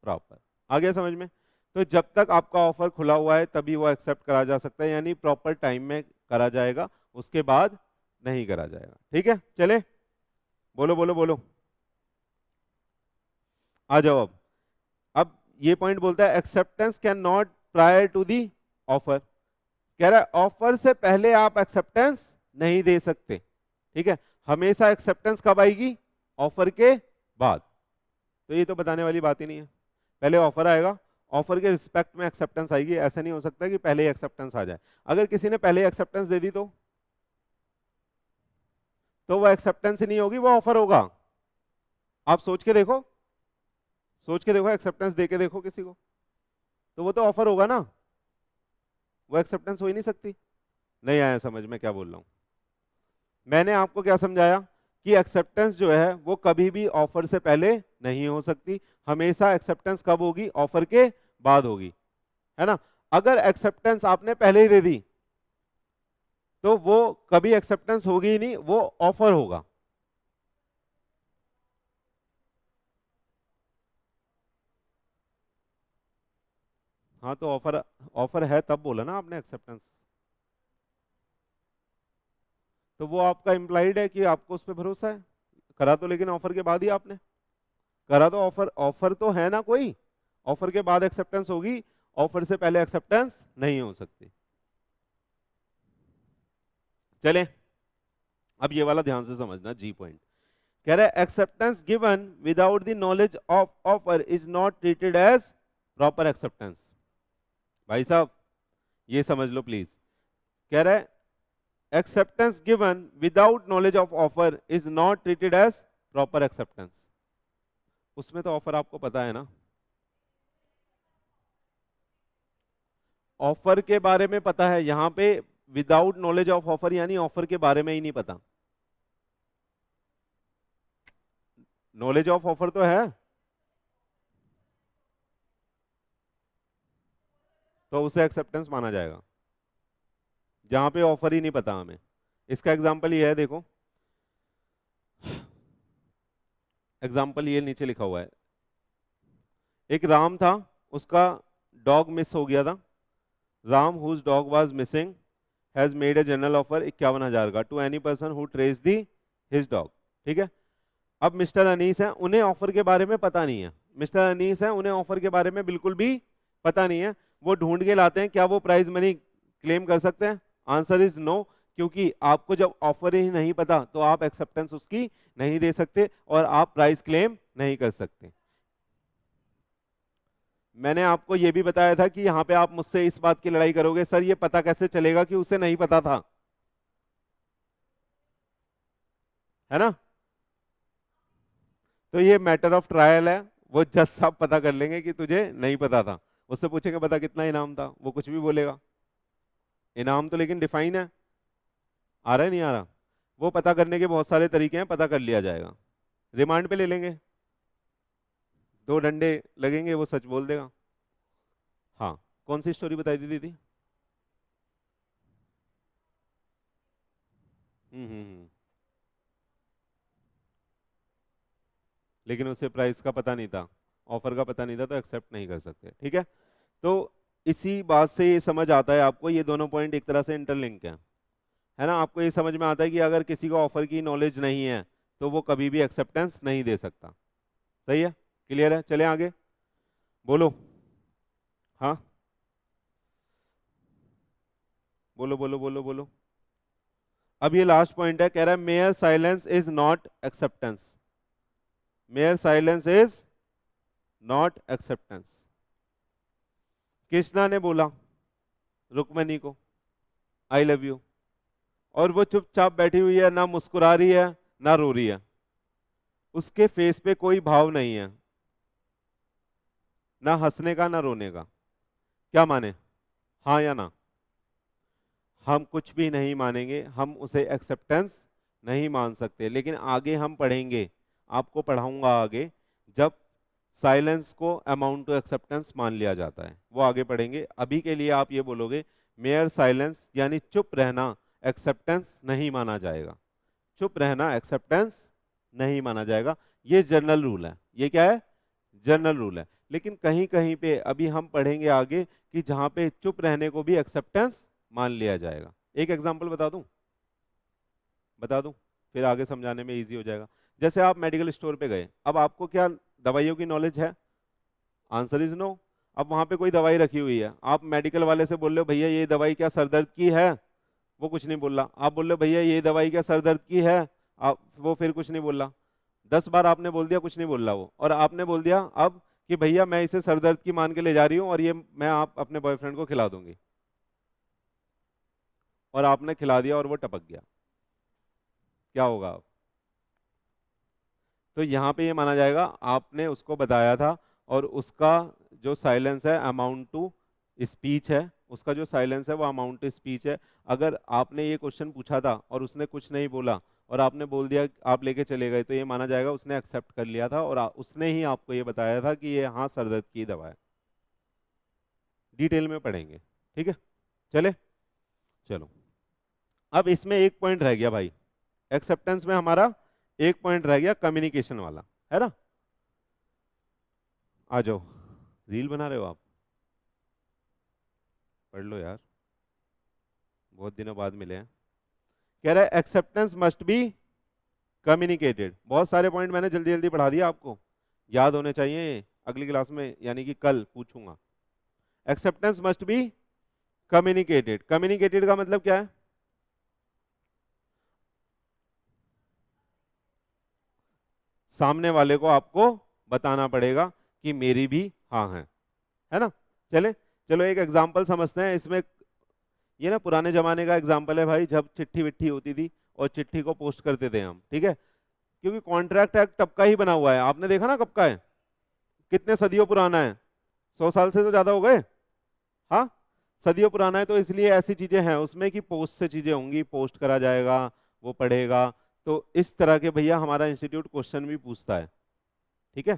proper. आ गया समझ में? तो जब तक आपका ऑफर खुला हुआ है तभी वो एक्सेप्ट करा जा सकता है, यानी प्रॉपर टाइम में करा जाएगा, उसके बाद नहीं करा जाएगा। ठीक है, चले, बोलो बोलो बोलो, आ जाओ। अब ये पॉइंट बोलता है acceptance can not prior to the offer. कह रहा है ऑफर से पहले आप एक्सेप्टेंस नहीं दे सकते। ठीक है, हमेशा एक्सेप्टेंस कब आएगी? ऑफर के बाद। तो ये तो बताने वाली बात ही नहीं है, पहले ऑफर आएगा, ऑफर के रिस्पेक्ट में एक्सेप्टेंस आएगी। ऐसा नहीं हो सकता कि पहले ही एक्सेप्टेंस आ जाए। अगर किसी ने पहले एक्सेप्टेंस दे दी तो वो एक्सेप्टेंस ही नहीं होगी, वो ऑफर होगा। आप सोच के देखो, सोच के देखो, एक्सेप्टेंस दे के देखो किसी को, तो वो तो ऑफर होगा ना, वो एक्सेप्टेंस हो ही नहीं सकती। नहीं आया समझ में क्या बोल रहा हूं? मैंने आपको क्या समझाया कि एक्सेप्टेंस जो है वो कभी भी ऑफर से पहले नहीं हो सकती, हमेशा एक्सेप्टेंस कब होगी? ऑफर के बाद होगी, है ना? अगर एक्सेप्टेंस आपने पहले ही दे दी तो वो कभी एक्सेप्टेंस होगी ही नहीं, वो ऑफर होगा। हाँ तो ऑफर, ऑफर है तब बोला ना आपने एक्सेप्टेंस, तो वो आपका इम्प्लाइड है कि आपको उस पर भरोसा है। करा तो लेकिन ऑफर के बाद ही आपने करा, तो ऑफर, ऑफर तो है ना कोई, ऑफर के बाद एक्सेप्टेंस होगी, ऑफर से पहले एक्सेप्टेंस नहीं हो सकती। चले, अब ये वाला ध्यान से समझना, जी पॉइंट। कह रहा है acceptance given without the knowledge of offer is not treated as proper acceptance. भाई साहब ये समझ लो प्लीज। कह रहा है acceptance given without knowledge of offer is not treated as proper acceptance. उसमें तो ऑफर आपको पता है ना, ऑफर के बारे में पता है, यहाँ पे विदाउट नॉलेज ऑफ ऑफर यानी ऑफर के बारे में ही नहीं पता। नॉलेज ऑफ ऑफर तो है, तो उसे एक्सेप्टेंस माना जाएगा। जहां पे ऑफर ही नहीं पता हमें, इसका एग्जांपल ये है, देखो एग्जांपल ये नीचे लिखा हुआ है, एक राम था, उसका डॉग मिस हो गया था। Ram whose dog was missing has made a general offer 51,000 का to any person who trace the his dog. ठीक है, अब मिस्टर अनीस है, उन्हें ऑफर के बारे में पता नहीं है। मिस्टर अनीस है, उन्हें ऑफर के बारे में बिल्कुल भी पता नहीं है। वो ढूंढ के लाते हैं, क्या वो प्राइज मनी क्लेम कर सकते हैं? आंसर इज नो, क्योंकि आपको जब ऑफर ही नहीं पता तो आप एक्सेप्टेंस उसकी नहीं दे सकते और आप प्राइस क्लेम नहीं कर सकते। मैंने आपको यह भी बताया था कि यहां पे आप मुझसे इस बात की लड़ाई करोगे, सर ये पता कैसे चलेगा कि उसे नहीं पता था, है ना? तो ये मैटर ऑफ ट्रायल है, वो जज साहब पता कर लेंगे कि तुझे नहीं पता था। उससे पूछेंगे पता कितना इनाम था, वो कुछ भी बोलेगा। इनाम तो लेकिन डिफाइन है, आ रहा है नहीं आ रहा? वो पता करने के बहुत सारे तरीके हैं, पता कर लिया जाएगा। रिमांड पे ले लेंगे, 2 डंडे लगेंगे, वो सच बोल देगा। हाँ, कौन सी स्टोरी बताई थी दीदी? हम्म। लेकिन उसे प्राइस का पता नहीं था, ऑफर का पता नहीं था, तो एक्सेप्ट नहीं कर सकते। ठीक है, तो इसी बात से ये समझ आता है आपको, ये दोनों पॉइंट एक तरह से इंटरलिंक है ना? आपको ये समझ में आता है कि अगर किसी को ऑफर की नॉलेज नहीं है तो वो कभी भी एक्सेप्टेंस नहीं दे सकता। सही है, क्लियर है? चले आगे, बोलो। हाँ, बोलो बोलो बोलो बोलो। अब ये लास्ट पॉइंट है, कह रहा है mayor silence is not acceptance. Mayor silence is not acceptance. Krishna ने बोला रुक्मणी को आई लव यू, और वो चुपचाप बैठी हुई है, ना मुस्कुरा रही है ना रो रही है, उसके फेस पे कोई भाव नहीं है, ना हंसने का ना रोने का। क्या माने, हाँ या ना? हम कुछ भी नहीं मानेंगे, हम उसे एक्सेप्टेंस नहीं मान सकते। लेकिन आगे हम पढ़ेंगे, आपको पढ़ाऊंगा आगे, जब साइलेंस को अमाउंट टू एक्सेप्टेंस मान लिया जाता है, वो आगे पढ़ेंगे। अभी के लिए आप ये बोलोगे मेयर साइलेंस यानी चुप रहना एक्सेप्टेंस नहीं माना जाएगा। चुप रहना एक्सेप्टेंस नहीं माना जाएगा, ये जनरल रूल है। ये क्या है? जनरल रूल है। लेकिन कहीं कहीं पे अभी हम पढ़ेंगे आगे कि जहां पे चुप रहने को भी एक्सेप्टेंस मान लिया जाएगा। एक एग्जांपल बता दूं, फिर आगे समझाने में इजी हो जाएगा। जैसे आप मेडिकल स्टोर पे गए, अब आपको क्या दवाइयों की नॉलेज है? Answer is no. अब वहां पे कोई दवाई रखी हुई है, आप मेडिकल वाले से बोल रहे हो भैया ये दवाई क्या सर दर्द की है? वो कुछ नहीं बोल रहा। आप बोल रहे हो भैया ये दवाई क्या सर दर्द की है? आप, वो फिर कुछ नहीं बोल रहा। 10 बार आपने बोल दिया, कुछ नहीं बोल रहा वो, और आपने बोल दिया अब कि भैया मैं इसे सर दर्द की मान के ले जा रही हूँ और ये मैं आप अपने बॉयफ्रेंड को खिला दूंगी, और आपने खिला दिया और वो टपक गया, क्या होगा अब? तो यहाँ पे ये माना जाएगा आपने उसको बताया था, और उसका जो साइलेंस है अमाउंट टू स्पीच है, उसका जो साइलेंस है वो अमाउंट टू स्पीच है। अगर आपने ये क्वेश्चन पूछा था और उसने कुछ नहीं बोला और आपने बोल दिया आप लेके चले गए, तो ये माना जाएगा उसने एक्सेप्ट कर लिया था और उसने ही आपको ये बताया था कि ये हाँ सर दर्द की दवा है। डिटेल में पढ़ेंगे, ठीक है? चले, चलो। अब इसमें एक पॉइंट रह गया भाई, एक्सेप्टेंस में हमारा एक पॉइंट रह गया, कम्युनिकेशन वाला, है ना? आ जाओ, रील बना रहे हो आप? पढ़ लो यार, बहुत दिनों बाद मिले हैं। कह रहा है एक्सेप्टेंस मस्ट बी कम्युनिकेटेड। बहुत सारे पॉइंट मैंने जल्दी जल्दी पढ़ा दिया, आपको याद होने चाहिए, अगली क्लास में यानी कि कल पूछूंगा। Acceptance must be communicated. Communicated का मतलब क्या है? सामने वाले को आपको बताना पड़ेगा कि मेरी भी हाँ है ना? चले, चलो एक एग्जांपल समझते हैं इसमें। ये ना पुराने जमाने का एग्जांपल है भाई, जब चिट्ठी विट्ठी होती थी और चिट्ठी को पोस्ट करते थे हम, ठीक है? क्योंकि कॉन्ट्रैक्ट एक्ट तब का ही बना हुआ है, आपने देखा ना कब का है, कितने सदियों पुराना है, 100 साल से तो ज्यादा हो गए। हाँ, सदियों पुराना है, तो इसलिए ऐसी चीजें हैं उसमें कि पोस्ट से चीजें होंगी, पोस्ट करा जाएगा, वो पढ़ेगा। तो इस तरह के भैया हमारा इंस्टीट्यूट क्वेश्चन भी पूछता है, ठीक है,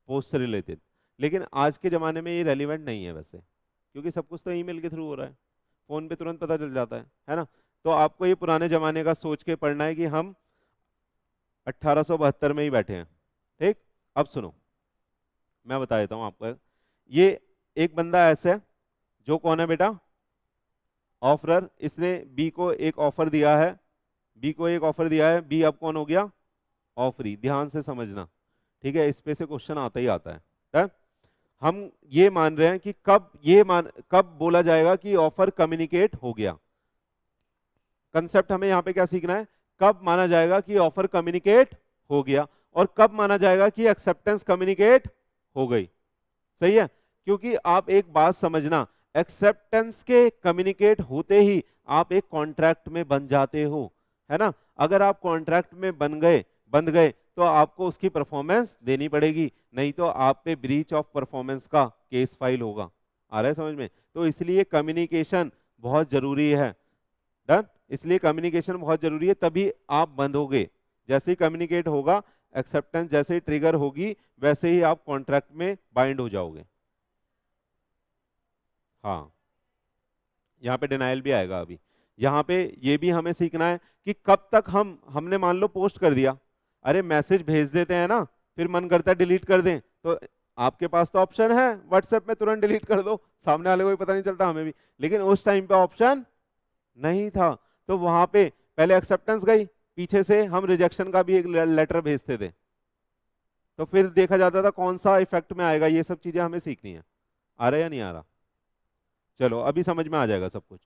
पोस्ट से रिलेटेड। लेकिन आज के ज़माने में ये रेलिवेंट नहीं है वैसे, क्योंकि सब कुछ तो ईमेल के थ्रू हो रहा है, फ़ोन पे तुरंत पता चल जाता है ना। तो आपको ये पुराने ज़माने का सोच के पढ़ना है कि हम 1872 में ही बैठे हैं, ठीक। अब सुनो, मैं बता देता हूँ आपको। ये एक बंदा ऐसा है जो कौन है बेटा, ऑफरर। इसने बी को एक ऑफर दिया है, बी को एक ऑफर दिया है, बी अब कौन हो गया, ऑफरी। ध्यान से समझना, ठीक है, इस पे से क्वेश्चन आता ही आता है। हम ये मान रहे हैं कि कब बोला जाएगा कि ऑफर कम्युनिकेट हो गया। कंसेप्ट हमें यहां पे क्या सीखना है, कब माना जाएगा कि ऑफर कम्युनिकेट हो गया, और कब माना जाएगा कि एक्सेप्टेंस कम्युनिकेट हो गई। सही है, क्योंकि आप एक बात समझना, एक्सेप्टेंस के कम्युनिकेट होते ही आप एक कॉन्ट्रैक्ट में बन जाते हो, है ना। अगर आप कॉन्ट्रैक्ट में बन गए तो आपको उसकी परफॉर्मेंस देनी पड़ेगी, नहीं तो आप पे ब्रीच ऑफ परफॉर्मेंस का केस फाइल होगा। आ रहा है समझ में। तो इसलिए कम्युनिकेशन बहुत जरूरी है। डन, इसलिए कम्युनिकेशन बहुत जरूरी है, तभी आप बंधोगे। जैसे ही कम्युनिकेट होगा, एक्सेप्टेंस जैसे ही ट्रिगर होगी, वैसे ही आप कॉन्ट्रैक्ट में बाइंड हो जाओगे। हाँ, यहाँ पे डिनाइल भी आएगा अभी। यहाँ पे ये भी हमें सीखना है कि कब तक हमने मान लो पोस्ट कर दिया, अरे मैसेज भेज देते हैं ना, फिर मन करता है डिलीट कर दें, तो आपके पास तो ऑप्शन है व्हाट्सएप में तुरंत डिलीट कर दो, सामने वाले को भी पता नहीं चलता, हमें भी। लेकिन उस टाइम पे ऑप्शन नहीं था, तो वहां पे पहले एक्सेप्टेंस गई, पीछे से हम रिजेक्शन का भी एक लेटर भेजते थे, तो फिर देखा जाता था कौन सा इफेक्ट में आएगा। ये सब चीजें हमें सीखनी है। आ रहा है या नहीं आ रहा, चलो अभी समझ में आ जाएगा सब कुछ।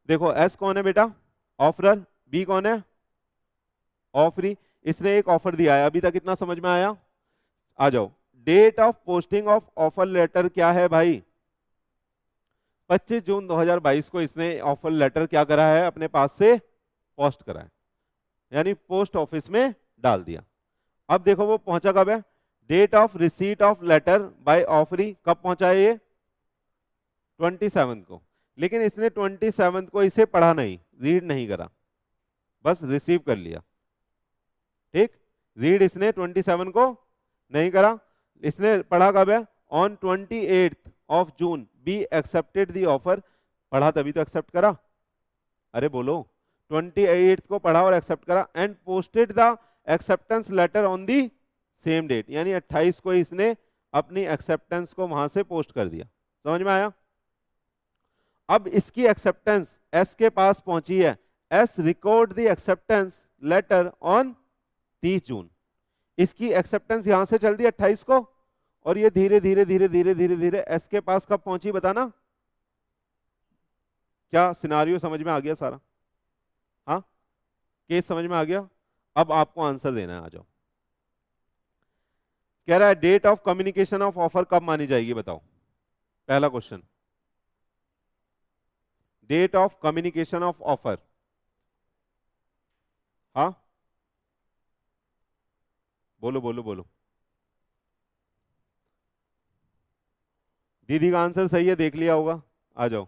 देखो एस कौन है बेटा, ऑफरर। बी कौन है, ऑफरी। इसने एक ऑफर दिया है, अभी तक इतना समझ में आया। आ जाओ, date of posting of offer letter क्या है भाई, 25 जून 2022 को इसने ऑफर लेटर क्या करा है, अपने पास से पोस्ट करा है, यानी पोस्ट ऑफिस में डाल दिया। अब देखो वो पहुंचा कब है, date of receipt of letter by offeree, कब पहुंचा है ये, 27 को। लेकिन इसने 27 को इसे पढ़ा नहीं, रीड नहीं करा, बस रिसीव कर लिया, ठीक। रीड इसने 27 को नहीं करा, इसने पढ़ा कब है, on 28 of June be accepted the offer. पढ़ा तभी तो एक्सेप्ट करा, अरे बोलो, 28 को पढ़ा और एक्सेप्ट करा, and posted the acceptance letter on the same date, यानी 28 को इसने अपनी एक्सेप्टेंस को वहां से पोस्ट कर दिया। समझ में आया। अब इसकी एक्सेप्टेंस एस के पास पहुंची है, S record the acceptance letter on 30 जून। इसकी एक्सेप्टेंस यहां से चल दी 28 को, और ये धीरे धीरे धीरे धीरे धीरे धीरे एस के पास कब पहुंची बताना। क्या सिनारियो समझ में आ गया सारा, हाँ, केस समझ में आ गया। अब आपको आंसर देना है, आ जाओ। कह रहा है date of communication of offer कब मानी जाएगी बताओ, पहला question. Date of communication of offer, हाँ बोलो बोलो बोलो। दीदी का आंसर सही है, देख लिया होगा, आ जाओ।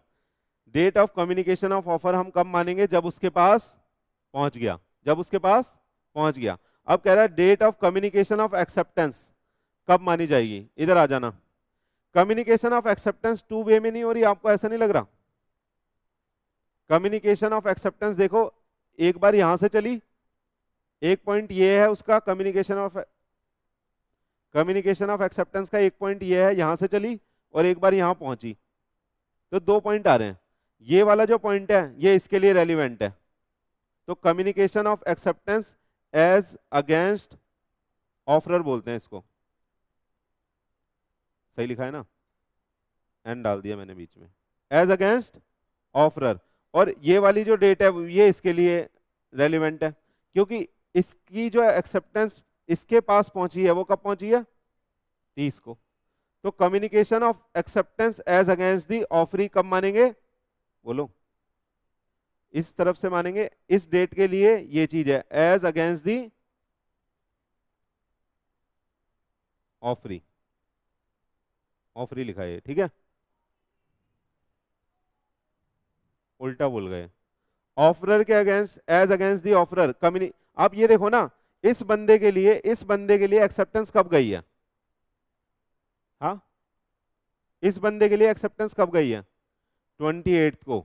Date of communication of offer हम कब मानेंगे, जब उसके पास पहुंच गया, जब उसके पास पहुंच गया। अब कह रहा है date of communication of acceptance कब मानी जाएगी, इधर आ जाना। Communication of acceptance two way में नहीं हो रही, आपको ऐसा नहीं लग रहा। कम्युनिकेशन ऑफ एक्सेप्टेंस देखो, एक बार यहां से चली, एक पॉइंट ये है उसका कम्युनिकेशन ऑफ एक्सेप्टेंस का एक पॉइंट ये है, यहां से चली और एक बार यहां पहुंची, तो 2 पॉइंट आ रहे हैं। ये वाला जो पॉइंट है ये इसके लिए रेलिवेंट है, तो communication of acceptance as against offeror बोलते हैं इसको। सही लिखा है ना, एंड डाल दिया मैंने बीच में, एज अगेंस्ट ऑफरर। और ये वाली जो डेट है ये इसके लिए रेलिवेंट है, क्योंकि इसकी जो एक्सेप्टेंस इसके पास पहुंची है वो कब पहुंची है, 30 को। तो communication of acceptance as against the offeree कब मानेंगे, बोलो, इस तरफ से मानेंगे। इस डेट के लिए ये चीज है, as against the offeree. Offeree लिखा है, ठीक है, उल्टा बोल गए। ऑफरर के against, as against the offeror communi, आप ये देखो ना, इस बंदे के लिए एक्सेप्टेंस कब गई है? हाँ, इस बंदे के लिए एक्सेप्टेंस कब गई है? 28 को।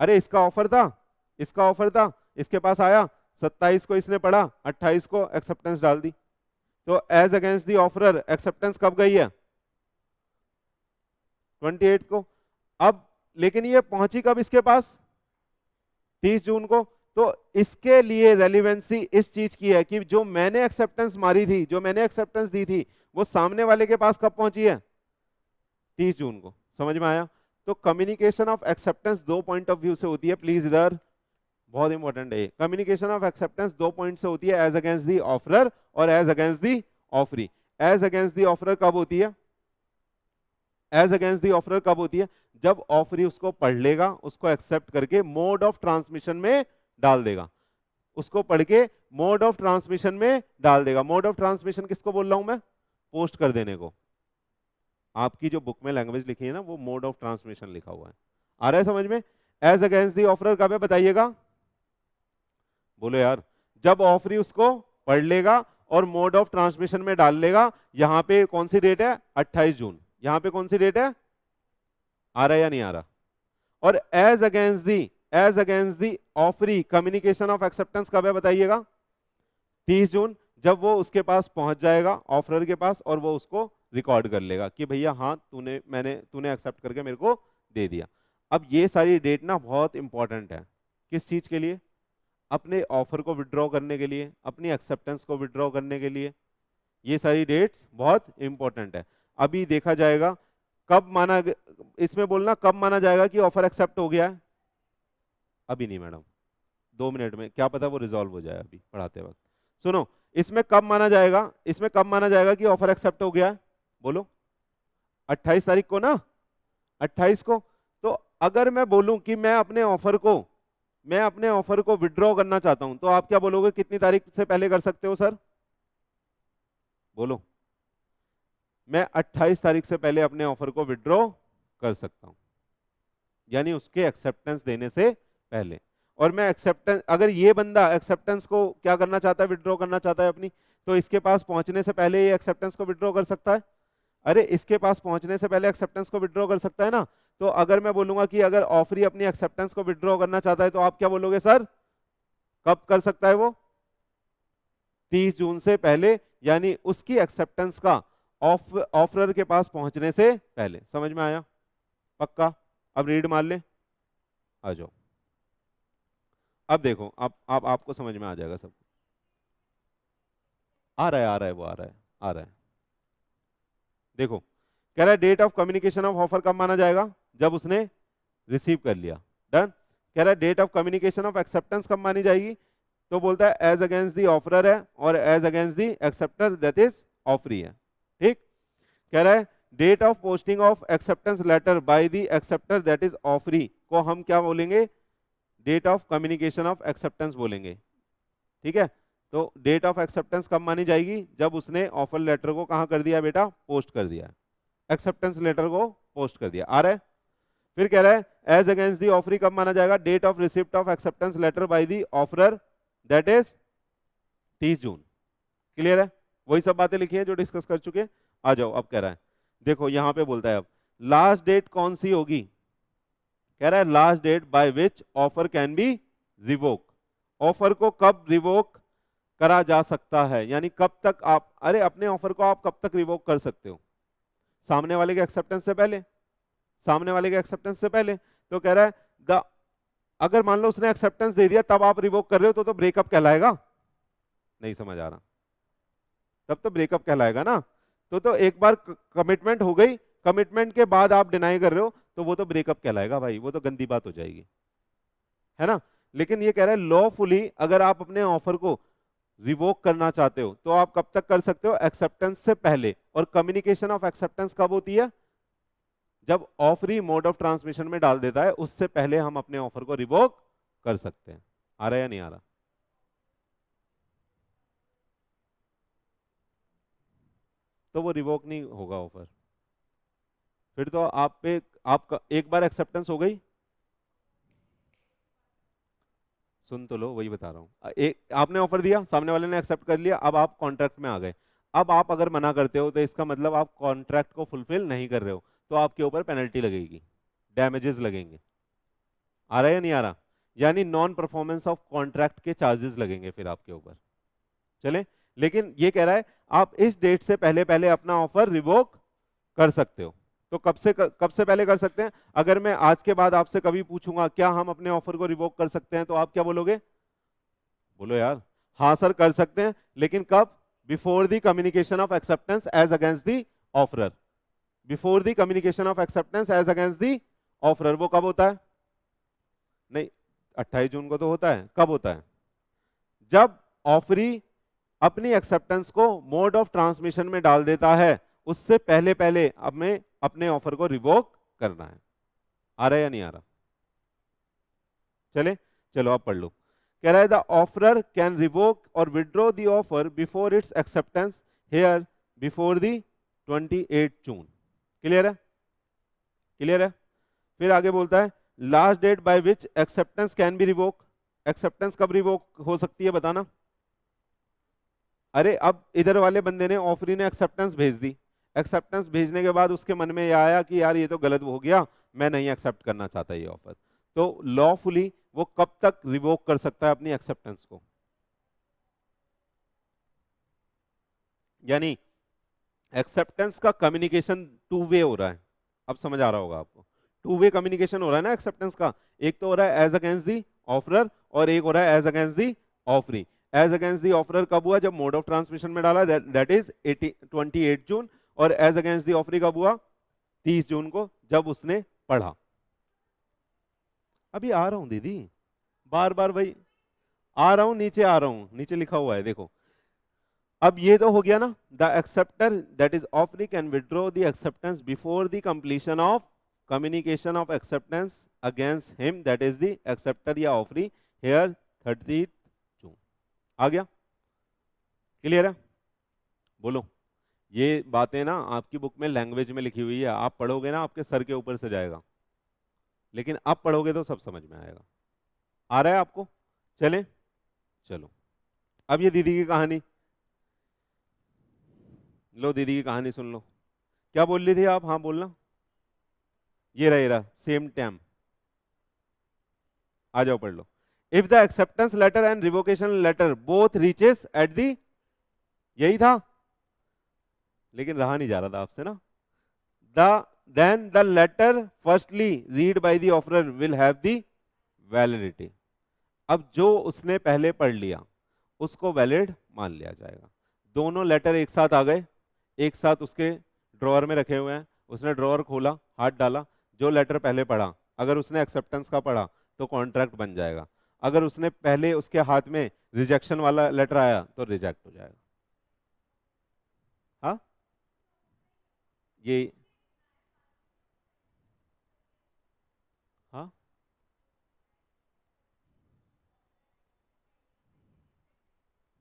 अरे इसका ऑफर था, इसका ऑफर था, इसके पास आया, 27 को इसने पढ़ा, 28 को एक्सेप्टेंस डाल दी। तो as against the offeror acceptance कब गई है? 28 को। अब लेकिन ये पहुंची कब इसके पास? 30 जून को। तो इसके लिए रेलिवेंसी इस चीज की है कि जो मैंने एक्सेप्टेंस मारी थी, जो मैंने एक्सेप्टेंस दी थी, वो सामने वाले के पास कब पहुंची है? 30 जून को। समझ में आया? तो कम्युनिकेशन ऑफ एक्सेप्टेंस दो पॉइंट ऑफ व्यू से होती है, प्लीज इधर बहुत इंपॉर्टेंट है। कम्युनिकेशन ऑफ एक्सेप्टेंस दो पॉइंट से होती है, एज अगेंस्ट दी ऑफरर और as against the offeree. As against the offeror कब होती है? एज अगेंस्ट दी ऑफरर कब होती है? जब ऑफरी उसको पढ़ लेगा, उसको एक्सेप्ट करके मोड ऑफ ट्रांसमिशन में डाल देगा, उसको पढ़ के मोड ऑफ ट्रांसमिशन में डाल देगा। मोड ऑफ ट्रांसमिशन किसको बोल रहा हूं मैं? पोस्ट कर देने को। आपकी जो बुक में लैंग्वेज लिखी है ना, वो मोड ऑफ ट्रांसमिशन लिखा हुआ है। आ रहा है समझ में? एज अगेंस्ट दी ऑफरर कब है बताइएगा, बोलो यार। जब ऑफरी उसको पढ़ लेगा और मोड ऑफ ट्रांसमिशन में डाल लेगा। यहां पे कौन सी डेट है? 28 जून। यहां पे कौन सी डेट है? आ रहा है या नहीं आ रहा? और as against the offeree communication of acceptance कब है बताइएगा? 30 जून। जब वो उसके पास पहुंच जाएगा, ऑफरर के पास, और वो उसको रिकॉर्ड कर लेगा कि भैया हाँ तूने एक्सेप्ट करके मेरे को दे दिया। अब ये सारी डेट ना बहुत इंपॉर्टेंट है। किस चीज के लिए? अपने ऑफर को विड्रॉ करने के लिए, अपनी एक्सेप्टेंस को विड्रॉ करने के लिए। ये सारी डेट्स बहुत इंपॉर्टेंट है। अभी देखा जाएगा कब माना, इसमें बोलना कब माना जाएगा कि ऑफर एक्सेप्ट हो गया है। अभी नहीं मैडम, 2 मिनट में, क्या पता वो रिजॉल्व हो जाए अभी पढ़ाते वक्त। सुनो, इसमें कब माना जाएगा, इसमें कब माना जाएगा कि ऑफर एक्सेप्ट हो गया है? बोलो। 28 तारीख को ना, 28 को। तो अगर मैं बोलूं कि मैं अपने ऑफर को विड्रॉ करना चाहता हूं, तो आप क्या बोलोगे, कितनी तारीख से पहले कर सकते हो सर? बोलो। मैं 28 तारीख से पहले अपने ऑफर को विड्रॉ कर सकता हूं, यानी उसके एक्सेप्टेंस देने से पहले। और मैं एक्सेप्टेंस, अगर ये बंदा एक्सेप्टेंस को क्या करना चाहता है, विड्रॉ करना चाहता है अपनी, तो इसके पास पहुंचने से पहले ये एक्सेप्टेंस को विड्रॉ कर सकता है। अरे इसके पास पहुंचने से पहले एक्सेप्टेंस को विड्रॉ कर सकता है ना। तो अगर मैं बोलूंगा कि अगर ऑफरी अपनी एक्सेप्टेंस को विड्रॉ करना चाहता है, तो आप क्या बोलोगे सर, कब कर सकता है वो? 30 जून से पहले, यानी उसकी एक्सेप्टेंस का ऑफरर के पास पहुंचने से पहले। समझ में आया? पक्का? अब रीड मार ले, आ जाओ। अब देखो, अब आपको समझ में आ जाएगा सब। आ रहा है, आ रहा है, वो आ रहा है, आ रहा है। देखो, कह रहा है date of communication of offer कब माना जाएगा? जब उसने रिसीव कर लिया। डन। कह रहा है date of communication of acceptance कब मानी जाएगी? तो बोलता है एज अगेंस्ट दी ऑफरर है और as against the acceptor that is offeree है। ठीक। कह रहा है date of posting of acceptance letter by the acceptor that is offeree को हम क्या बोलेंगे? Date of communication of acceptance बोलेंगे। ठीक है। तो डेट ऑफ एक्सेप्टेंस कब मानी जाएगी? जब उसने ऑफर लेटर को कहां कर दिया बेटा? पोस्ट कर दिया। एक्सेप्टेंस लेटर को पोस्ट कर दिया। आ रहा है? फिर कह रहा है एज अगेंस्ट दी ऑफरी कब माना जाएगा? Date of receipt of acceptance letter by the offeror that is 30 June. Clear है? वही सब बातें लिखी हैं जो डिस्कस कर चुके हैं। आ जाओ, अब कह रहा है, देखो यहां पे बोलता है अब लास्ट डेट कौन सी होगी? कह रहा है last date by which offer can be revoke. Offer को कब रिवोक करा जा सकता है, यानी कब तक आप, अरे अपने ऑफर को आप कब तक रिवोक कर सकते हो? सामने वाले के एक्सेप्टेंस से पहले, सामने वाले के एक्सेप्टेंस से पहले। तो कह रहा है द, अगर मान लो उसने एक्सेप्टेंस दे दिया तब आप रिवोक कर रहे हो, तो ब्रेकअप कहलाएगा? नहीं समझ आ रहा? तब तो ब्रेकअप कहलाएगा ना। तो एक बार कमिटमेंट हो गई, कमिटमेंट के बाद आप डिनाई कर रहे हो, तो वो तो ब्रेकअप कहलाएगा भाई, वो तो गंदी बात हो जाएगी, है ना। लेकिन ये कह रहा है लॉफुली अगर आप अपने ऑफर को रिवोक करना चाहते हो, तो आप कब तक कर सकते हो? एक्सेप्टेंस से पहले। और कम्युनिकेशन ऑफ एक्सेप्टेंस कब होती है? जब ऑफरी मोड ऑफ ट्रांसमिशन में डाल देता है, उससे पहले हम अपने ऑफर को रिवोक कर सकते हैं। आ रहा है या नहीं आ रहा? तो वो रिवोक नहीं होगा ऑफर। फिर तो आप पे आपका एक बार एक्सेप्टेंस हो गई, सुन तो लो, वही बता रहा हूँ। एक आपने ऑफर दिया, सामने वाले ने एक्सेप्ट कर लिया, अब आप कॉन्ट्रैक्ट में आ गए। अब आप अगर मना करते हो तो इसका मतलब आप कॉन्ट्रैक्ट को फुलफिल नहीं कर रहे हो, तो आपके ऊपर पेनल्टी लगेगी, डैमेजेस लगेंगे। आ रहा है या नहीं आ रहा? यानी नॉन परफॉर्मेंस ऑफ कॉन्ट्रैक्ट के चार्जेस लगेंगे फिर आपके ऊपर। चले, लेकिन ये कह रहा है आप इस डेट से पहले पहले अपना ऑफर रिवोक कर सकते हो। तो कब से पहले कर सकते हैं? अगर मैं आज के बाद आपसे कभी पूछूंगा क्या हम अपने ऑफर को रिवोक कर सकते हैं, तो आप क्या बोलोगे? बोलो यार। हाँ सर कर सकते हैं, लेकिन कब? Before the communication of acceptance as against the offeror. Before the communication of acceptance as against the offeror, वो कब होता है? नहीं, 28 जून को तो होता है। कब होता है? जब ऑफरी अपनी एक्सेप्टेंस को मोड ऑफ ट्रांसमिशन में डाल देता है, उससे पहले पहले हमें अपने ऑफर को रिवोक करना है। आ रहा है या नहीं आ रहा? चले, चलो आप पढ़ लो। कह रहा है द ऑफरर कैन रिवोक और withdraw the offer before its acceptance here before the 28 June. Clear है? क्लियर है? फिर आगे बोलता है last date by which acceptance can be revoke. Acceptance कब रिवोक हो सकती है बताना? अरे अब इधर वाले बंदे ने, ऑफरी ने एक्सेप्टेंस भेज दी, एक्सेप्टेंस भेजने के बाद उसके मन में यह आया कि यार ये तो गलत हो गया, मैं नहीं एक्सेप्ट करना चाहता ये ऑफर, तो लॉफुली वो कब तक रिवोक कर सकता है अपनी एक्सेप्टेंस को? यानी एक्सेप्टेंस का कम्युनिकेशन टू वे हो रहा है। अब समझ आ रहा होगा आपको, टू वे कम्युनिकेशन हो रहा है ना एक्सेप्टेंस का। एक तो हो रहा है एज अगेंस्ट दी ऑफरर, और एक हो रहा है as against the offeree. As against the offeror कब हुआ? जब मोड ऑफ ट्रांसमिशन में डाला, दैट इज 28 जून। और एज अगेंस्ट दी ऑफरी कब हुआ? 30 जून को, जब उसने पढ़ा। अभी आ रहा हूं दीदी, बार बार वही आ रहा हूं, नीचे आ रहा हूं, नीचे लिखा हुआ है देखो। अब ये तो हो गया ना, the acceptor that is offeree can withdraw the acceptance before the completion of communication of acceptance against him that is the acceptor या ऑफरी हेयर 30 जून। आ गया? क्लियर है? बोलो। ये बातें ना आपकी बुक में लैंग्वेज में लिखी हुई है, आप पढ़ोगे ना आपके सर के ऊपर से जाएगा, लेकिन अब पढ़ोगे तो सब समझ में आएगा। आ रहा है आपको? चलें, चलो। अब ये दीदी की कहानी लो, दीदी की कहानी सुन लो। क्या बोल रही थी आप? हाँ बोलना। ये रहा सेम टाइम, आ जाओ पढ़ लो। If the acceptance letter and revocation letter both reaches at the, यही था, लेकिन रहा नहीं जा रहा था आपसे ना। The then the letter firstly read by the offeror will have the validity. अब जो उसने पहले पढ़ लिया उसको वैलिड मान लिया जाएगा। दोनों लेटर एक साथ आ गए, एक साथ उसके ड्रॉअर में रखे हुए हैं, उसने ड्रॉअर खोला, हाथ डाला, जो लेटर पहले पढ़ा, अगर उसने एक्सेप्टेंस का पढ़ा तो कॉन्ट्रैक्ट बन जाएगा। अगर उसने पहले उसके हाथ में रिजेक्शन वाला लेटर आया तो रिजेक्ट हो जाएगा। हाँ, ये हाँ,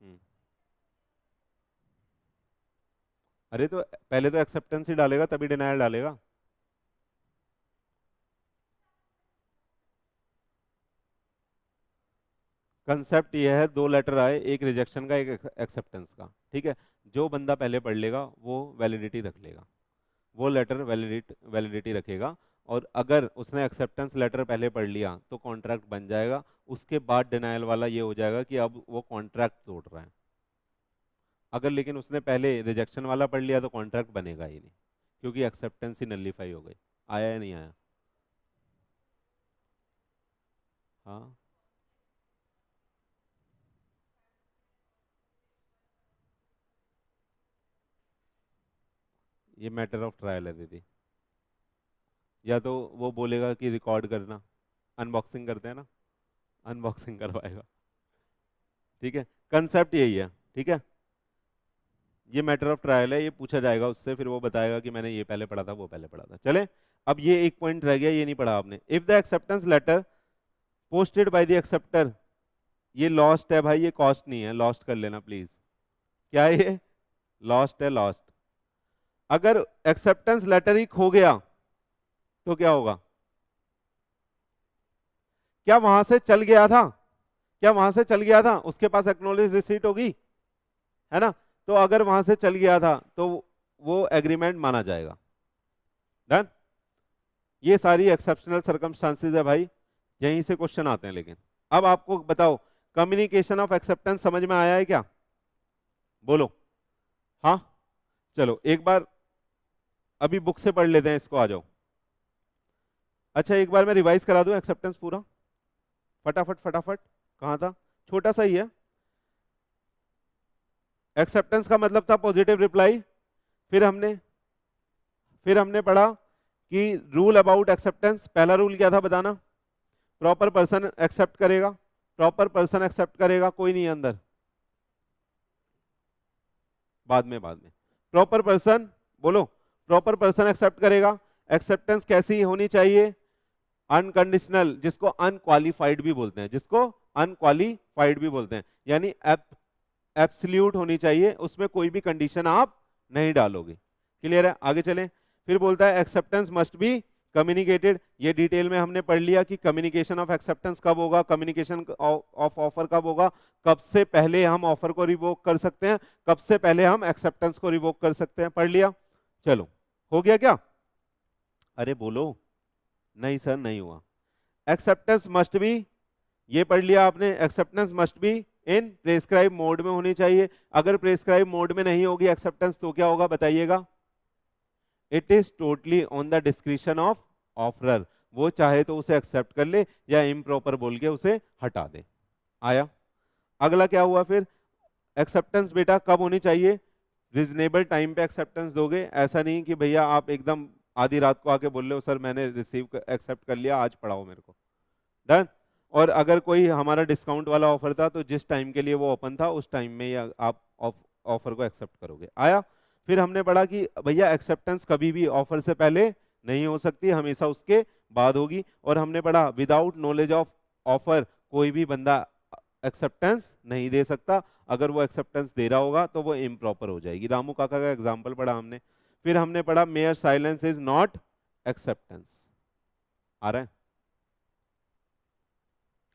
हम्म। अरे तो पहले तो एक्सेप्टेंस ही डालेगा तभी डिनायल डालेगा। कंसेप्ट ये है, दो लेटर आए, एक रिजेक्शन का एक एक्सेप्टेंस का, ठीक है। जो बंदा पहले पढ़ लेगा वो वैलिडिटी रख लेगा, वो लेटर वैलिडिटी रखेगा। और अगर उसने एक्सेप्टेंस लेटर पहले पढ़ लिया तो कॉन्ट्रैक्ट बन जाएगा। उसके बाद डिनायल वाला ये हो जाएगा कि अब वो कॉन्ट्रैक्ट तोड़ रहा है। अगर लेकिन उसने पहले रिजेक्शन वाला पढ़ लिया तो कॉन्ट्रैक्ट बनेगा ही नहीं, क्योंकि एक्सेप्टेंस ही नलीफाई हो गई। आया या नहीं आया? हाँ, ये मैटर ऑफ ट्रायल है दीदी। या तो वो बोलेगा कि रिकॉर्ड करना, अनबॉक्सिंग करते हैं ना, अनबॉक्सिंग करवाएगा। ठीक है, कंसेप्ट यही है। ठीक है, ये मैटर ऑफ ट्रायल है, ये पूछा जाएगा उससे, फिर वो बताएगा कि मैंने ये पहले पढ़ा था, वो पहले पढ़ा था। चले, अब ये एक पॉइंट रह गया, ये नहीं पढ़ा आपने। If the acceptance letter posted by the acceptor, ये लॉस्ट है भाई, ये कॉस्ट नहीं है, लॉस्ट कर लेना प्लीज। क्या है ये? लॉस्ट है, लॉस्ट। अगर एक्सेप्टेंस लेटर ही खो गया तो क्या होगा? क्या वहां से चल गया था? क्या वहां से चल गया था, उसके पास एक्नॉलेज रिसीट होगी, है ना? तो अगर वहां से चल गया था तो वो एग्रीमेंट माना जाएगा। डन। ये सारी एक्सेप्शनल सर्कमस्टांसेस है भाई, यहीं से क्वेश्चन आते हैं। लेकिन अब आपको बताओ, कम्युनिकेशन ऑफ एक्सेप्टेंस समझ में आया है क्या? बोलो। हाँ, चलो एक बार अभी बुक से पढ़ लेते हैं इसको, आ जाओ। अच्छा, एक बार मैं रिवाइज करा दूं एक्सेप्टेंस पूरा, फटाफट फटाफट। कहाँ था? छोटा सा ही है। एक्सेप्टेंस का मतलब था पॉजिटिव रिप्लाई। फिर हमने फिर हमने पढ़ा कि रूल अबाउट एक्सेप्टेंस, पहला रूल क्या था बताना? प्रॉपर पर्सन एक्सेप्ट करेगा। प्रॉपर पर्सन एक्सेप्ट करेगा, कोई नहीं है अंदर? बाद में प्रॉपर पर्सन, बोलो। प्रॉपर पर्सन एक्सेप्ट करेगा। एक्सेप्टेंस कैसी होनी चाहिए? अनकंडीशनल, जिसको अनक्वालिफाइड भी बोलते हैं, जिसको अनक्वालिफाइड भी बोलते हैं, यानी एब्सोल्यूट होनी चाहिए, उसमें कोई भी कंडीशन आप नहीं डालोगे। क्लियर है? आगे चलें। फिर बोलता है एक्सेप्टेंस मस्ट बी कम्युनिकेटेड। ये डिटेल में हमने पढ़ लिया कि कम्युनिकेशन ऑफ एक्सेप्टेंस कब होगा, कम्युनिकेशन ऑफ ऑफर कब होगा, कब से पहले हम ऑफर को रिवोक कर सकते हैं, कब से पहले हम एक्सेप्टेंस को रिवोक कर सकते हैं, पढ़ लिया। चलो, हो गया क्या? अरे बोलो। नहीं सर, नहीं हुआ। एक्सेप्टेंस मस्ट बी, ये पढ़ लिया आपने, acceptance must be in prescribe mode में होनी चाहिए। अगर प्रेस्क्राइब मोड में नहीं होगी एक्सेप्टेंस तो क्या होगा बताइएगा? It is totally on the description of offeror. वो चाहे तो उसे एक्सेप्ट कर ले या इम्प्रॉपर बोल के उसे हटा दे। आया? अगला क्या हुआ फिर? एक्सेप्टेंस बेटा कब होनी चाहिए? रिजनेबल टाइम पे एक्सेप्टेंस दोगे, ऐसा नहीं कि भैया आप एकदम आधी रात को आके बोल रहे हो सर मैंने रिसीव एक्सेप्ट कर लिया, आज पढ़ाओ मेरे को। डन। और अगर कोई हमारा डिस्काउंट वाला ऑफर था तो जिस टाइम के लिए वो ओपन था उस टाइम में ही आप ऑफर को एक्सेप्ट करोगे। आया? फिर हमने पढ़ा कि भैया एक्सेप्टेंस कभी भी ऑफर से पहले नहीं हो सकती, हमेशा उसके बाद होगी। और हमने पढ़ा विदाउट नॉलेज ऑफ ऑफर कोई भी बंदा एक्सेप्टेंस नहीं दे सकता, अगर वो एक्सेप्टेंस दे रहा होगा तो वो इम्प्रॉपर हो जाएगी। रामू काका का एग्जाम्पल पढ़ा हमने। फिर हमने पढ़ा mere silence is not acceptance. आ रहा है?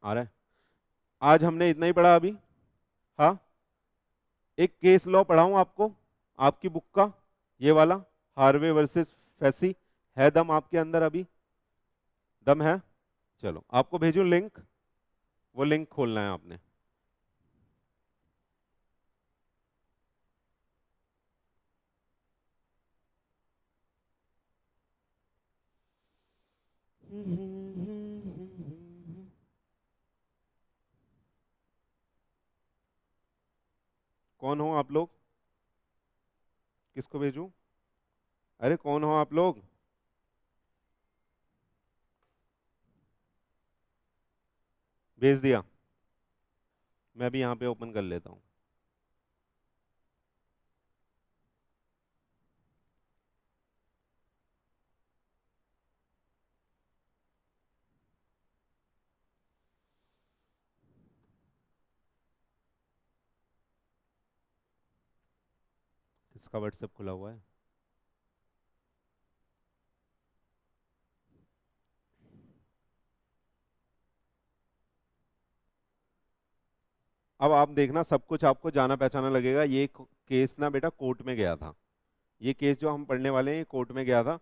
आ रहा है? आज हमने इतना ही पढ़ा अभी। हाँ, एक केस लॉ पढ़ाऊं आपको, आपकी बुक का, ये वाला, हार्वे वर्सेस फैसी। है दम आपके अंदर अभी? दम है? चलो आपको भेजूं लिंक, वो लिंक खोलना है आपने। कौन हो आप लोग? किसको भेजूं? अरे कौन हो आप लोग? भेज दिया। मैं भी यहाँ पे ओपन कर लेता हूँ। किसका व्हाट्सएप खुला हुआ है? अब आप देखना, सब कुछ आपको जाना पहचाना लगेगा। ये केस ना बेटा कोर्ट में गया था, ये केस जो हम पढ़ने वाले हैं ये कोर्ट में गया था,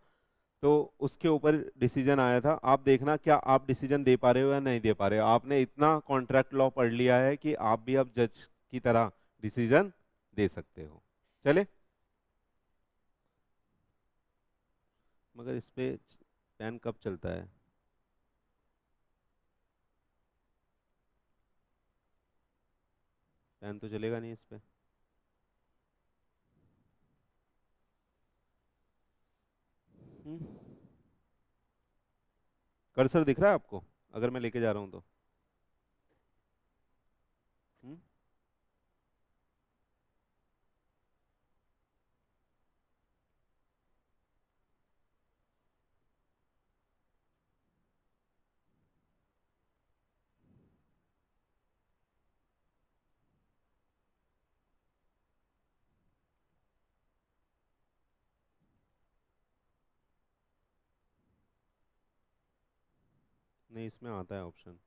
तो उसके ऊपर डिसीजन आया था। आप देखना क्या आप डिसीजन दे पा रहे हो या नहीं दे पा रहे हो। आपने इतना कॉन्ट्रैक्ट लॉ पढ़ लिया है कि आप भी अब जज की तरह डिसीजन दे सकते हो। चले, मगर इस पे पेन कब चलता है? पेन तो चलेगा नहीं इस पे। हम्म, कर्सर दिख रहा है आपको अगर मैं लेके जा रहा हूँ तो? हम्म, नहीं, इसमें आता है ऑप्शन,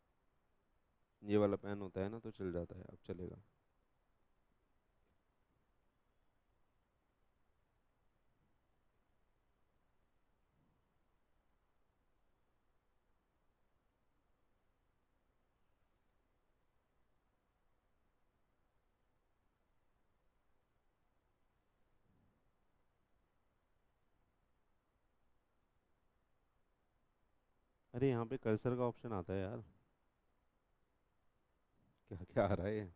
ये वाला पेन होता है ना तो चल जाता है, अब चलेगा। अरे यहाँ पे कर्सर का ऑप्शन आता है यार, क्या क्या आ रहा है ये?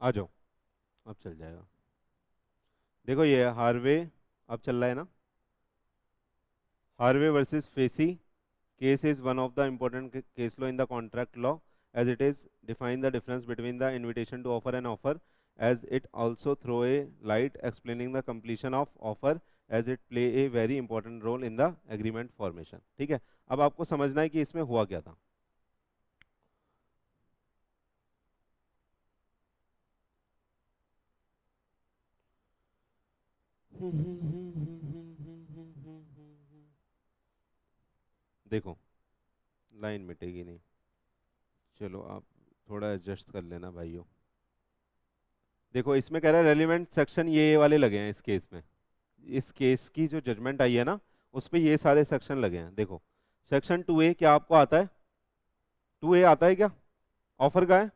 आ जाओ, अब चल जाएगा। देखो ये है हार्वे, अब चल रहा है ना, Harvey versus facie case is one of the important case law in the contract law, as it is define the difference between the invitation to offer and offer, as it also throw a light explaining the completion of offer, as it play a very important role in the agreement formation। ठीक है, अब आपको समझना है कि इसमें हुआ क्या था। देखो लाइन मिटेगी नहीं, चलो आप थोड़ा एडजस्ट कर लेना भाइयों। देखो इसमें कह रहा है रेलिवेंट सेक्शन ये वाले लगे हैं इस केस में, इस केस की जो जजमेंट आई है ना उस पे ये सारे सेक्शन लगे हैं। देखो सेक्शन 2A क्या आपको आता है? 2A आता है क्या? ऑफर का है।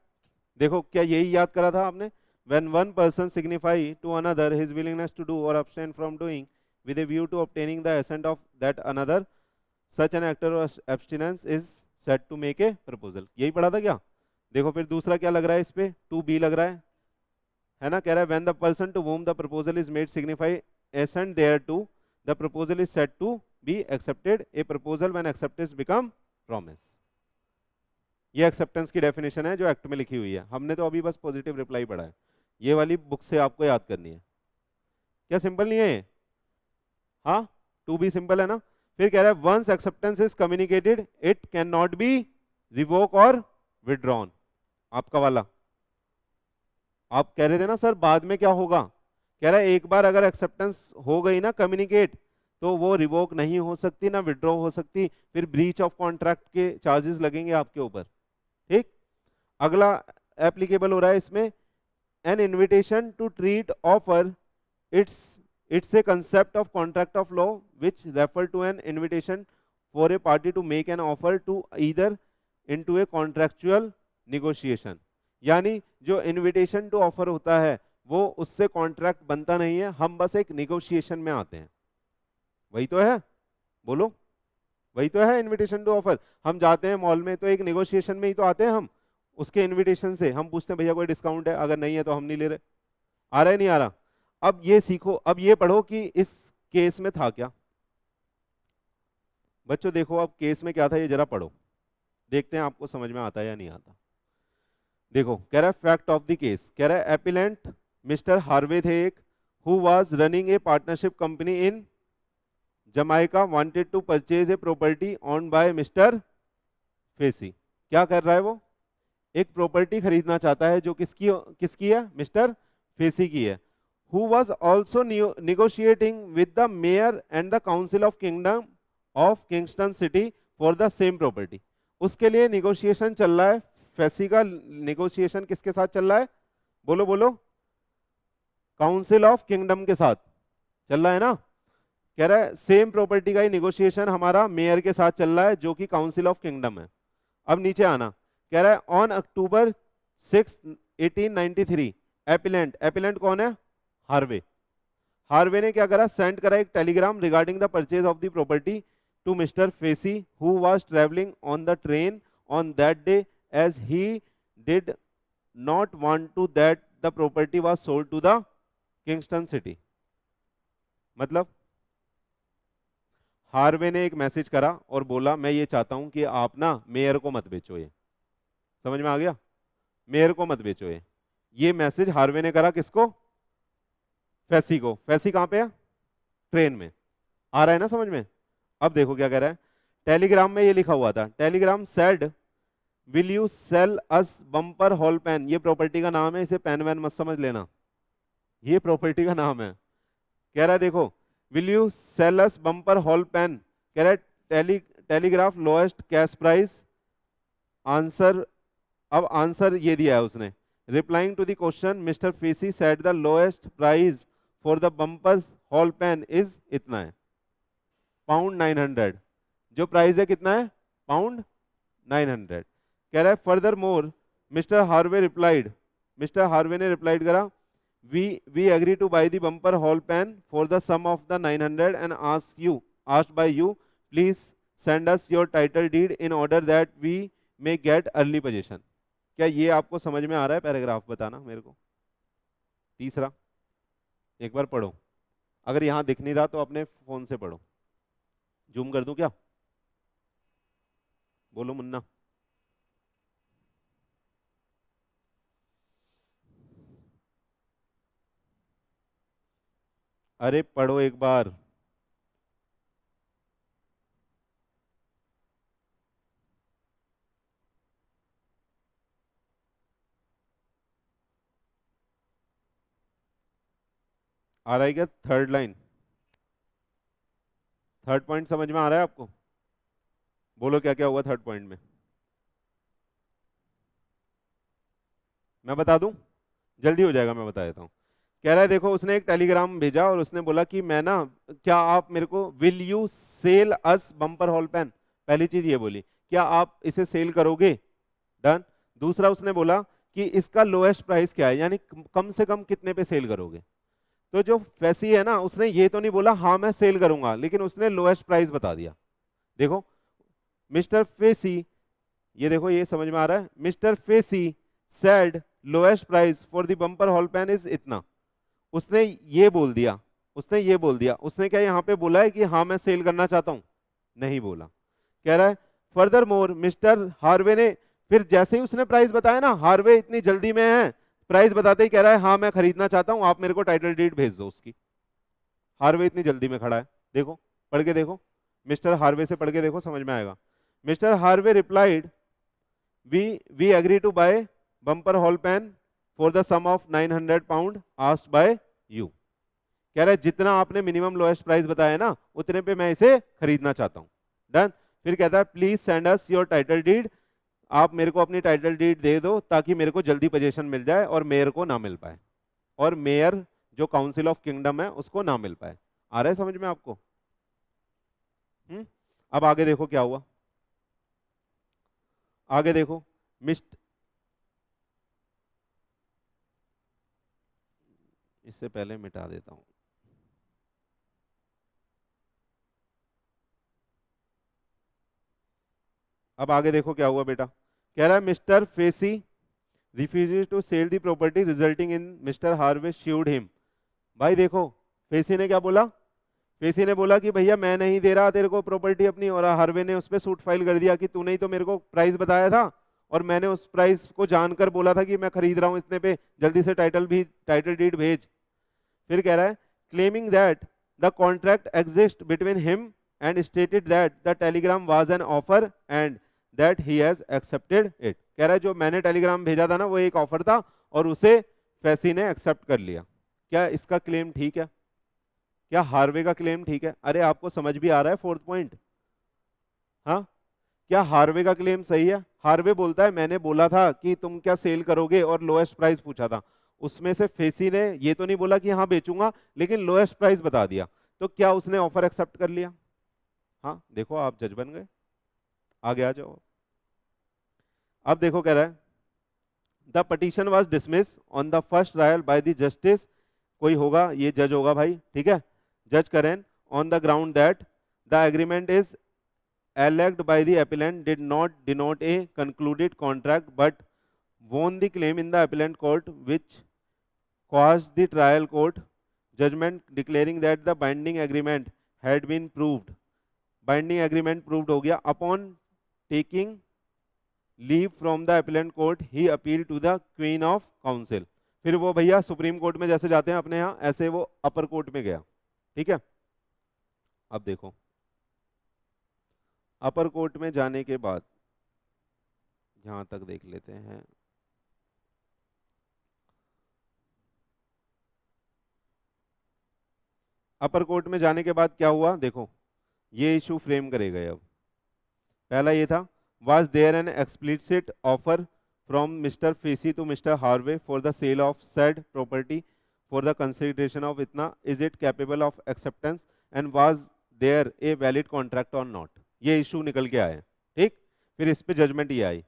देखो क्या यही याद करा था आपने? when one person signify to another his willingness to do or abstain from doing with a view to obtaining the assent of that another, such an actor or abstinence is said to make a proposal। यही पढ़ा था क्या? देखो फिर दूसरा क्या लग रहा है इस पे? 2B लग रहा है ना, कह रहा है when the person to whom the proposal is made signify assent thereto, the proposal is said to be accepted। a proposal when acceptance become promise। ये एक्सेप्टेंस की डेफिनेशन है जो एक्ट में लिखी हुई है, हमने तो अभी बस पॉजिटिव रिप्लाई पढ़ा है, ये वाली बुक से आपको याद करनी है। क्या सिंपल नहीं है ये? हाँ, 2B सिंपल है ना। फिर कह रहा है once acceptance is communicated it can not be revoke और विड्रॉन। आपका वाला आप कह रहे थे ना सर बाद में क्या होगा, कह रहा है एक बार अगर एक्सेप्टेंस हो गई ना कम्युनिकेट, तो वो रिवोक नहीं हो सकती ना विड्रॉ हो सकती, फिर ब्रीच ऑफ कॉन्ट्रैक्ट के चार्जेस लगेंगे आपके ऊपर। ठीक, अगला एप्लीकेबल हो रहा है इसमें, an invitation to treat offer its its a concept of contract of law which refer to an invitation for a party to make an offer to either into a contractual negotiation. यानी जो इन्विटेशन टू ऑफर होता है वो उससे कॉन्ट्रैक्ट बनता नहीं है, हम बस एक निगोशिएशन में आते हैं। वही तो है, बोलो वही तो है इनविटेशन टू ऑफर। हम जाते हैं मॉल में तो एक निगोशिएशन में ही तो आते हैं हम, उसके इनविटेशन से हम पूछते हैं भैया कोई डिस्काउंट है, अगर नहीं है तो हम नहीं ले रहे। आ रहा है नहीं आ रहा? अब ये सीखो, अब ये पढ़ो कि इस केस में था क्या। बच्चों देखो अब केस में क्या था ये जरा पढ़ो, देखते हैं आपको समझ में आता है या नहीं आता। देखो कह रहा है फैक्ट ऑफ द केस, कह रहा है एपिलेंट मिस्टर हार्वे थे एक, who was running a partnership company in Jamaica, wanted to purchase a property on by mister Facey. क्या कर रहा है वो? एक प्रॉपर्टी खरीदना चाहता है जो किसकी किसकी है? मिस्टर फेसी की है। Who was also negotiating with the mayor and the council of kingdom of Kingston city for the same property. उसके लिए निगोशिएशन चल रहा है, फेसी का निगोशिएशन किसके साथ चल रहा है? बोलो बोलो, काउंसिल ऑफ किंगडम के साथ चल रहा है ना। कह रहा है सेम प्रॉपर्टी का ही निगोशिएशन हमारा मेयर के साथ चल रहा है जो कि काउंसिल ऑफ किंगडम है। अब नीचे आना, कह रहा है ऑन अक्टूबर 6 1893 एपिलेंट, एपिलेंट कौन है? हार्वे। हार्वे ने क्या करा? सेंड करा एक telegram regarding the purchase of the property to mister Facey who was travelling on the train on that day, as he did not want to that the property was sold to the Kingston city. मतलब हार्वे ने एक मैसेज करा और बोला मैं ये चाहता हूं कि आप ना मेयर को मत बेचो, ये समझ में आ गया, मेयर को मत बेचो। ये मैसेज हार्वे ने करा किसको? फैसी को। फैसी कहां पे है? ट्रेन में। आ रहा है ना समझ में? अब देखो क्या कह रहा है, टेलीग्राम में ये लिखा हुआ था, telegram said will you sell us Bumper Hall Pen. ये प्रॉपर्टी का नाम है, इसे पेन वैन मत समझ लेना, ये प्रॉपर्टी का नाम है। कह रहा है देखो, will you sell us Bumper Hall Pen, कह रहा है telegraph lowest cash price. Answer, अब आंसर ये दिया है उसने, replying to the question mister Facey said the lowest price for the Bumper Hall Pen is इतना है, £900। जो प्राइस है कितना है? £900। कह रहा है furthermore mister Harvey replied, mister Harvey ने रिप्लाइड करा, we agree to buy the Bumper Hall Pen for the sum of the 900 and asked by you please send us your title deed in order that we may get early possession. क्या ये आपको समझ में आ रहा है पैराग्राफ? बताना मेरे को। तीसरा एक बार पढ़ो, अगर यहां दिख नहीं रहा तो अपने फोन से पढ़ो। जूम कर दूं क्या? बोलो मुन्ना। अरे पढ़ो एक बार। आ रहा है क्या थर्ड लाइन? थर्ड पॉइंट समझ में आ रहा है आपको? बोलो क्या क्या हुआ थर्ड पॉइंट में। मैं बता दूं, जल्दी हो जाएगा, मैं बता देता हूँ। कह रहा है देखो, उसने एक टेलीग्राम भेजा और उसने बोला कि मैं ना, क्या आप मेरे को, will you sell us Bumper Hall Pen, पहली चीज ये बोली, क्या आप इसे सेल करोगे? डन। दूसरा उसने बोला कि इसका लोएस्ट प्राइस क्या है, यानी कम से कम कितने पे सेल करोगे। तो जो फैसी है ना, उसने ये तो नहीं बोला हाँ मैं सेल करूंगा, लेकिन उसने लोएस्ट प्राइस बता दिया। देखो मिस्टर फेसी, ये देखो ये समझ में आ रहा है, mister Facey said lowest price for the Bumper Hall Pen is इतना। उसने ये बोल दिया, उसने ये बोल दिया, उसने क्या यहाँ पे बोला है कि हाँ मैं सेल करना चाहता हूं? नहीं बोला। कह रहा है फर्दर मोर मिस्टर हार्वे ने, फिर जैसे ही उसने प्राइस बताया ना, हार्वे इतनी जल्दी में है, प्राइस बताते ही कह रहा है हाँ मैं खरीदना चाहता हूं, आप मेरे को टाइटल डीड भेज दो उसकी। हार्वे इतनी जल्दी में खड़ा है, देखो पढ़ के देखो, मिस्टर हार्वे से पढ़ के देखो, समझ में आएगा। Mister Harvey replied, we agree to buy Bumper Hall Pen for the sum of £900 asked by you. कह रहा है जितना आपने मिनिमम लोएस्ट प्राइस बताया ना, उतने पे मैं इसे खरीदना चाहता हूं। डन। फिर कहता है please send us your title deed, आप मेरे को अपनी टाइटल डीड दे दो ताकि मेरे को जल्दी पोजीशन मिल जाए और मेयर को ना मिल पाए, और मेयर जो काउंसिल ऑफ किंगडम है उसको ना मिल पाए। आ रहा है समझ में आपको? अब आगे देखो क्या हुआ, आगे देखो। मिस्ट इससे पहले मिटा देता हूं। अब आगे देखो क्या हुआ बेटा। कह रहा है mister Facey refuses to sell the property resulting in mister Harvey shield him. भाई देखो, फेसी ने क्या बोला? फेसी ने बोला कि भैया मैं नहीं दे रहा तेरे को प्रॉपर्टी अपनी, और हार्वे ने उस पर सूट फाइल कर दिया कि तूने ही तो मेरे को प्राइस बताया था और मैंने उस प्राइस को जानकर बोला था कि मैं खरीद रहा हूं इतने पे, जल्दी से टाइटल डीड भेज। फिर कह रहा है claiming that the contract exist between him and stated that the Telegram was an offer and that he has accepted it. कह रहा है जो मैंने टेलीग्राम भेजा था ना वो एक ऑफर था और उसे फैसी ने एक्सेप्ट कर लिया। क्या इसका क्लेम ठीक है? क्या हार्वे का क्लेम ठीक है? अरे आपको समझ भी आ रहा है फोर्थ पॉइंट? हाँ, क्या हार्वे का क्लेम सही है? हार्वे बोलता है मैंने बोला था कि तुम क्या सेल करोगे और लोएस्ट प्राइस पूछा था, उसमें से फेसी ने ये तो नहीं बोला कि हाँ बेचूंगा, लेकिन लोएस्ट प्राइस बता दिया, तो क्या उसने ऑफर एक्सेप्ट कर लिया? हाँ देखो आप जज बन गए। आगे आ जाओ। अब देखो कह रहा है the petition was dismiss on the first trial by the justice, कोई होगा ये जज होगा भाई, ठीक है, जज करेन, on the ground that the agreement is alleged by the appellant did not denote a concluded contract but won the claim in the appellant court, which caused the trial court judgment declaring that the binding agreement had been proved. Binding agreement proved हो गया। Upon taking leave from the appellate court he appeal to the Queen of council. फिर वो भैया सुप्रीम कोर्ट में जैसे जाते हैं अपने यहाँ, ऐसे वो अपर कोर्ट में गया। ठीक है, अब देखो अपर कोर्ट में जाने के बाद यहां तक देख लेते हैं। अपर कोर्ट में जाने के बाद क्या हुआ, देखो ये इशू फ्रेम करे गए। अब पहला ये था, was there an explicit offer from mister Facey to mister Harvey for the sale of said property for the consideration of इतना, is it capable of acceptance and was there a valid contract और नॉट। ये इशू निकल के आए। ठीक, फिर इस पे जजमेंट ये आई,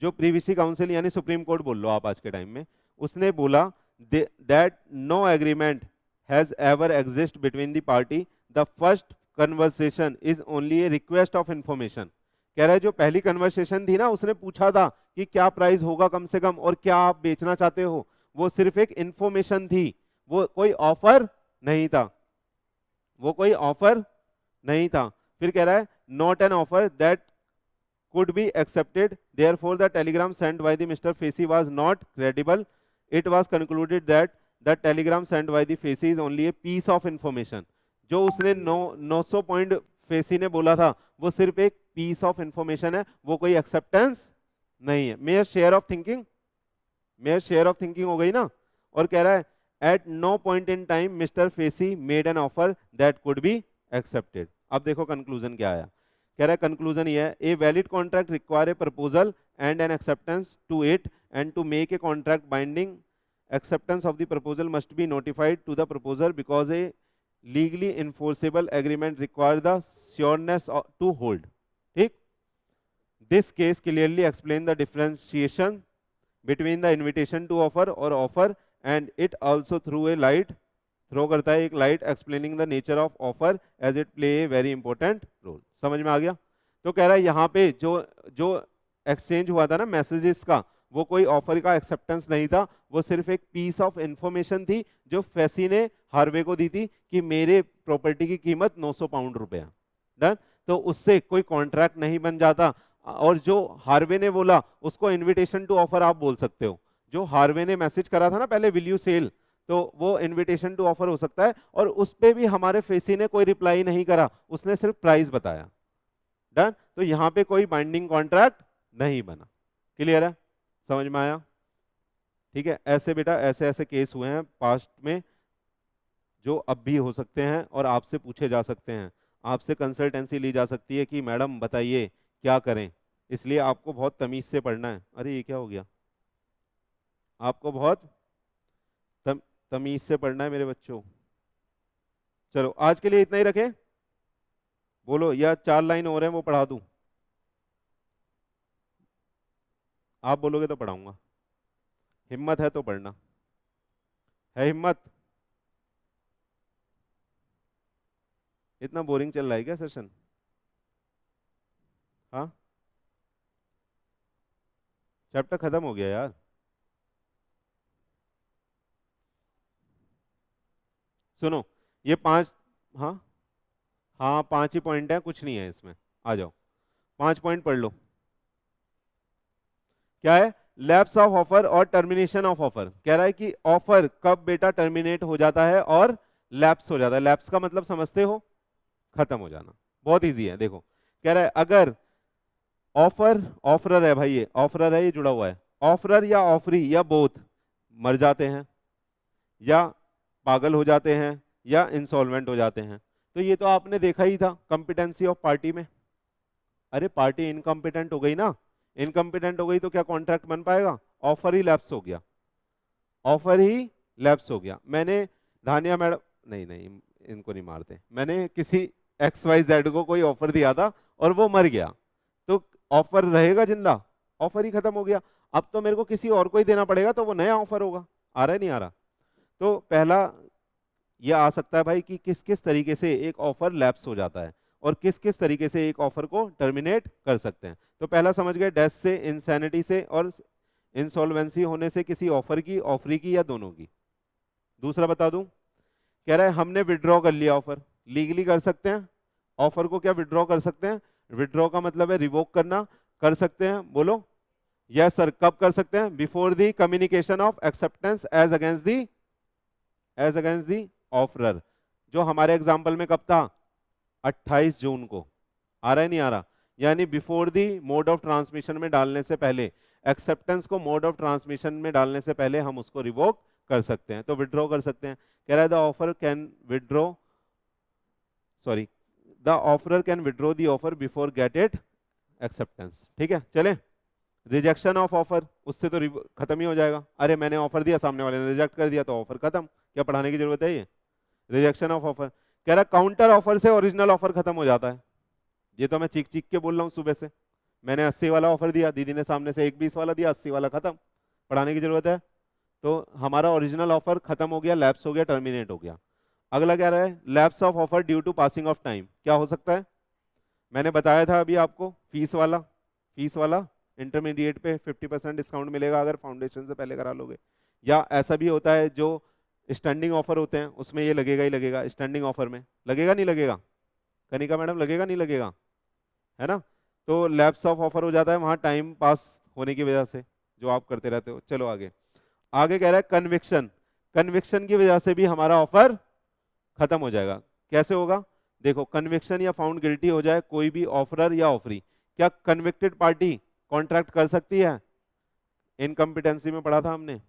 जो प्रीवीसी काउंसिल यानी सुप्रीम कोर्ट बोल लो आप आज के टाइम में, उसने बोला that no agreement has ever exist between the party, the first conversation is only a request of information. कह रहा है जो पहली कन्वर्सेशन थी ना, उसने पूछा था कि क्या प्राइस होगा कम से कम और क्या आप बेचना चाहते हो, वो सिर्फ एक इंफॉर्मेशन थी, वो कोई ऑफर नहीं था, वो कोई ऑफर नहीं था। फिर कह रहा है not an offer that could be accepted, therefore the telegram sent by the Mr. Facey was not credible. It was concluded that the telegram sent by the Facey is only a piece of information. जो उसने 900 पॉइंट फेसी ने बोला था वो सिर्फ एक पीस ऑफ इंफॉर्मेशन है, वो कोई एक्सेप्टेंस नहीं है। Mere share of thinking, mere share of thinking हो गई ना। और कह रहा है at no point in time mister Facey made an offer that could be accepted. अब देखो कंक्लूजन क्या आया, कह रहा है कंक्लूजन ये है, a valid contract require a proposal and an acceptance to it and to make a contract binding acceptance of the proposal must be notified to the proposer because a legally enforceable agreement requires the sureness to hold. ठीक, this case clearly explains the differentiation between the invitation to offer or offer and it also threw a light, throw करता है एक light explaining the nature of offer as it play a very important role. समझ में आ गया। तो कह रहा है यहाँ पे जो जो एक्सचेंज हुआ था ना मैसेजेस का, वो कोई ऑफर का एक्सेप्टेंस नहीं था, वो सिर्फ एक पीस ऑफ इंफॉर्मेशन थी जो फेसी ने हार्वे को दी थी कि मेरे प्रॉपर्टी की कीमत 900 पाउंड रुपया। डन, तो उससे कोई कॉन्ट्रैक्ट नहीं बन जाता। और जो हार्वे ने बोला उसको इन्विटेशन टू ऑफर आप बोल सकते हो। जो हार्वे ने मैसेज करा था ना पहले, विल यू सेल, तो वो इनविटेशन टू ऑफर हो सकता है। और उस पे भी हमारे फेसी ने कोई रिप्लाई नहीं करा, उसने सिर्फ प्राइस बताया। डन, तो यहाँ पे कोई बाइंडिंग कॉन्ट्रैक्ट नहीं बना। क्लियर है, समझ में आया। ठीक है, ऐसे बेटा ऐसे ऐसे केस हुए हैं पास्ट में जो अब भी हो सकते हैं और आपसे पूछे जा सकते हैं। आपसे कंसल्टेंसी ली जा सकती है कि मैडम बताइए क्या करें। इसलिए आपको बहुत तमीज से पढ़ना है। अरे ये क्या हो गया, आपको बहुत तमीज से पढ़ना है मेरे बच्चों। चलो आज के लिए इतना ही रखें, बोलो, या 4 लाइन और हैं वो पढ़ा दूं? आप बोलोगे तो पढ़ाऊंगा, हिम्मत है तो पढ़ना। है हिम्मत? इतना बोरिंग चल रहा है क्या सेशन? हाँ, चैप्टर खत्म हो गया यार। सुनो ये 5, हाँ हाँ 5 ही पॉइंट है, कुछ नहीं है इसमें। आ जाओ 5 पॉइंट पढ़ लो। क्या है? लैप्स ऑफ ऑफर और टर्मिनेशन ऑफ ऑफर। कह रहा है कि ऑफर कब बेटा टर्मिनेट हो जाता है और लैप्स हो जाता है। लैप्स का मतलब समझते हो, खत्म हो जाना। बहुत इजी है, देखो कह रहा है अगर ऑफर, ऑफरर है भाई, ये ऑफरर है, ये जुड़ा हुआ है, ऑफरर या ऑफरी या बोथ मर जाते हैं या पागल हो जाते हैं या इंसॉल्वेंट हो जाते हैं, तो ये तो आपने देखा ही था कॉम्पिटेंसी ऑफ पार्टी में। अरे पार्टी इनकॉम्पिटेंट हो गई ना, इनकॉम्पिटेंट हो गई तो क्या कॉन्ट्रैक्ट बन पाएगा? ऑफर ही लैप्स हो गया, ऑफर ही लैप्स हो गया। मैंने धानिया मैडम, नहीं नहीं इनको नहीं मारते, मैंने किसी XYZ को कोई ऑफर दिया था और वो मर गया, तो ऑफर रहेगा जिंदा? ऑफर ही खत्म हो गया। अब तो मेरे को किसी और को ही देना पड़ेगा, तो वो नया ऑफर होगा। आ रहा है नहीं आ रहा? तो पहला ये आ सकता है भाई कि किस किस तरीके से एक ऑफर लैप्स हो जाता है और किस किस तरीके से एक ऑफर को टर्मिनेट कर सकते हैं। तो पहला समझ गए, डेथ से, इंसैनिटी से और इंसॉल्वेंसी होने से किसी ऑफर की, ऑफरी की या दोनों की। दूसरा बता दूं, कह रहा है हमने विड्रॉ कर लिया ऑफर, लीगली कर सकते हैं? ऑफर को क्या विड्रॉ कर सकते हैं? विड्रॉ का मतलब है रिवोक करना, कर सकते हैं, बोलो यस सर। कब कर सकते हैं? Before the communication of acceptance as against the offeror. जो हमारे एग्जाम्पल में कब था? 28 जून को। आ रहा है नहीं आ रहा? यानी before the mode of transmission में डालने से पहले, एक्सेप्टेंस को मोड ऑफ ट्रांसमिशन में डालने से पहले हम उसको रिवोक कर सकते हैं, तो विड्रॉ कर सकते हैं। कह रहा है the offer can withdraw, sorry, the offeror can withdraw the offer before get it acceptance. ठीक है, चले। रिजेक्शन ऑफ ऑफर, उससे तो खत्म ही हो जाएगा। अरे मैंने ऑफर दिया, सामने वाले ने रिजेक्ट कर दिया, तो ऑफर खत्म, क्या पढ़ाने की जरूरत है? ये रिजेक्शन ऑफ ऑफर। कह रहा काउंटर ऑफर से ओरिजिनल ऑफर खत्म हो जाता है। ये तो मैं चीख चीख के बोल रहा हूँ सुबह से। मैंने 80 वाला ऑफर दिया, दीदी ने सामने से एक 20 वाला दिया, 80 वाला खत्म, पढ़ाने की जरूरत है? तो हमारा ओरिजिनल ऑफर खत्म हो गया, लैप्स हो गया, टर्मिनेट हो गया। अगला क्या रहा है? Lapse of offer due to passing of time. क्या हो सकता है? मैंने बताया था अभी आपको, फीस वाला इंटरमीडिएट पे 50% डिस्काउंट मिलेगा अगर फाउंडेशन से पहले करा लोगे। या ऐसा भी होता है जो स्टैंडिंग ऑफर होते हैं उसमें ये लगेगा ही लगेगा, स्टैंडिंग ऑफर में लगेगा नहीं लगेगा? कनिका मैडम लगेगा नहीं लगेगा? है ना? तो लैप्स ऑफ ऑफर हो जाता है वहां टाइम पास होने की वजह से, जो आप करते रहते हो। चलो आगे, आगे कह रहा है कन्विक्शन। कन्विक्शन की वजह से भी हमारा ऑफर खत्म हो जाएगा। कैसे होगा? देखो, कन्विक्शन या फाउंड गिल्टी हो जाए कोई भी ऑफरर या ऑफरी, क्या कन्विक्टेड पार्टी कॉन्ट्रैक्ट कर सकती है? इनकम्पिटेंसी में पढ़ा था हमने।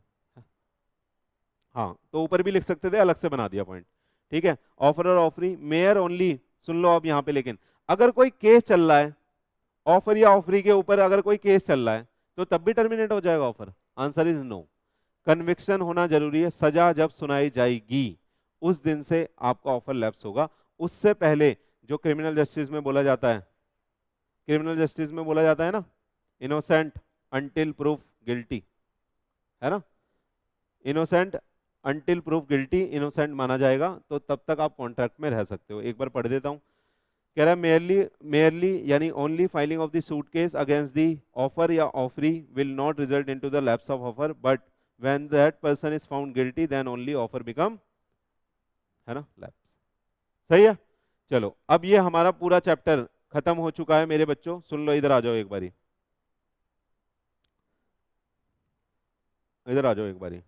हाँ, तो ऊपर भी लिख सकते थे, अलग से बना दिया पॉइंट। ठीक है, ऑफर और ऑफरी, मेयर ओनली। सुन लो अब यहाँ पे, लेकिन अगर कोई केस चल रहा है ऑफर या ऑफरी के ऊपर, अगर कोई केस चल रहा है तो तब भी टर्मिनेट हो जाएगा offer? Answer is no. Conviction होना जरूरी है, सजा जब सुनाई जाएगी उस दिन से आपका ऑफर लैप्स होगा। उससे पहले जो क्रिमिनल जस्टिस में बोला जाता है, क्रिमिनल जस्टिस में बोला जाता है ना, इनोसेंट अंटिल प्रूफ गिल्टी, है ना? Innocent until proof guilty, innocent माना जाएगा तो तब तक आप कॉन्ट्रैक्ट में रह सकते हो। एक बार पढ़ देता हूं। कह रहा है मेयरली यानी only filing of the suit case against the offer या offeree will not result into the lapse of offer, but when that person is found guilty then only offer become, है ना, लैप्स। सही है? चलो, अब ये हमारा पूरा चैप्टर खत्म हो चुका है मेरे बच्चों। सुन लो, इधर आ जाओ एक बारी, इधर आ जाओ एक बारी।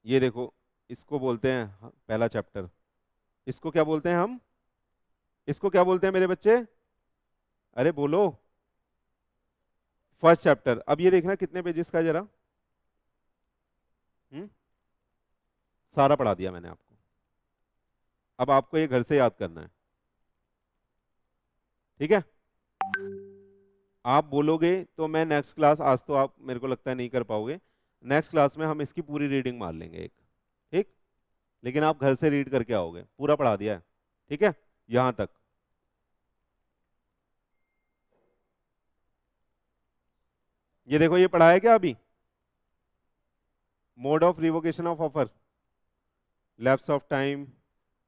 ये देखो, इसको बोलते हैं पहला चैप्टर। इसको क्या बोलते हैं हम? इसको क्या बोलते हैं मेरे बच्चे? अरे बोलो। First chapter. अब ये देखना कितने पेजेस का है जरा। सारा पढ़ा दिया मैंने आपको। अब आपको ये घर से याद करना है, ठीक है? आप बोलोगे तो मैं नेक्स्ट क्लास, आज तो आप मेरे को लगता है नहीं कर पाओगे, नेक्स्ट क्लास में हम इसकी पूरी रीडिंग मार लेंगे एक, ठीक? लेकिन आप घर से रीड करके आओगे, पूरा पढ़ा दिया है, ठीक है, यहां तक। ये देखो, ये पढ़ा है क्या अभी? Mode of revocation of offer, lapse of time,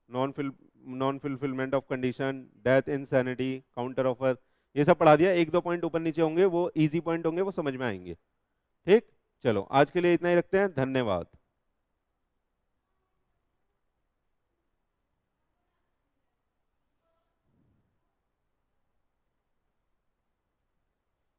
non fulfilment of condition, death, insanity, counter offer, ये सब पढ़ा दिया। एक दो पॉइंट ऊपर नीचे होंगे, वो इजी पॉइंट होंगे, वो समझ में आएंगे। ठीक, चलो आज के लिए इतना ही रखते हैं। धन्यवाद।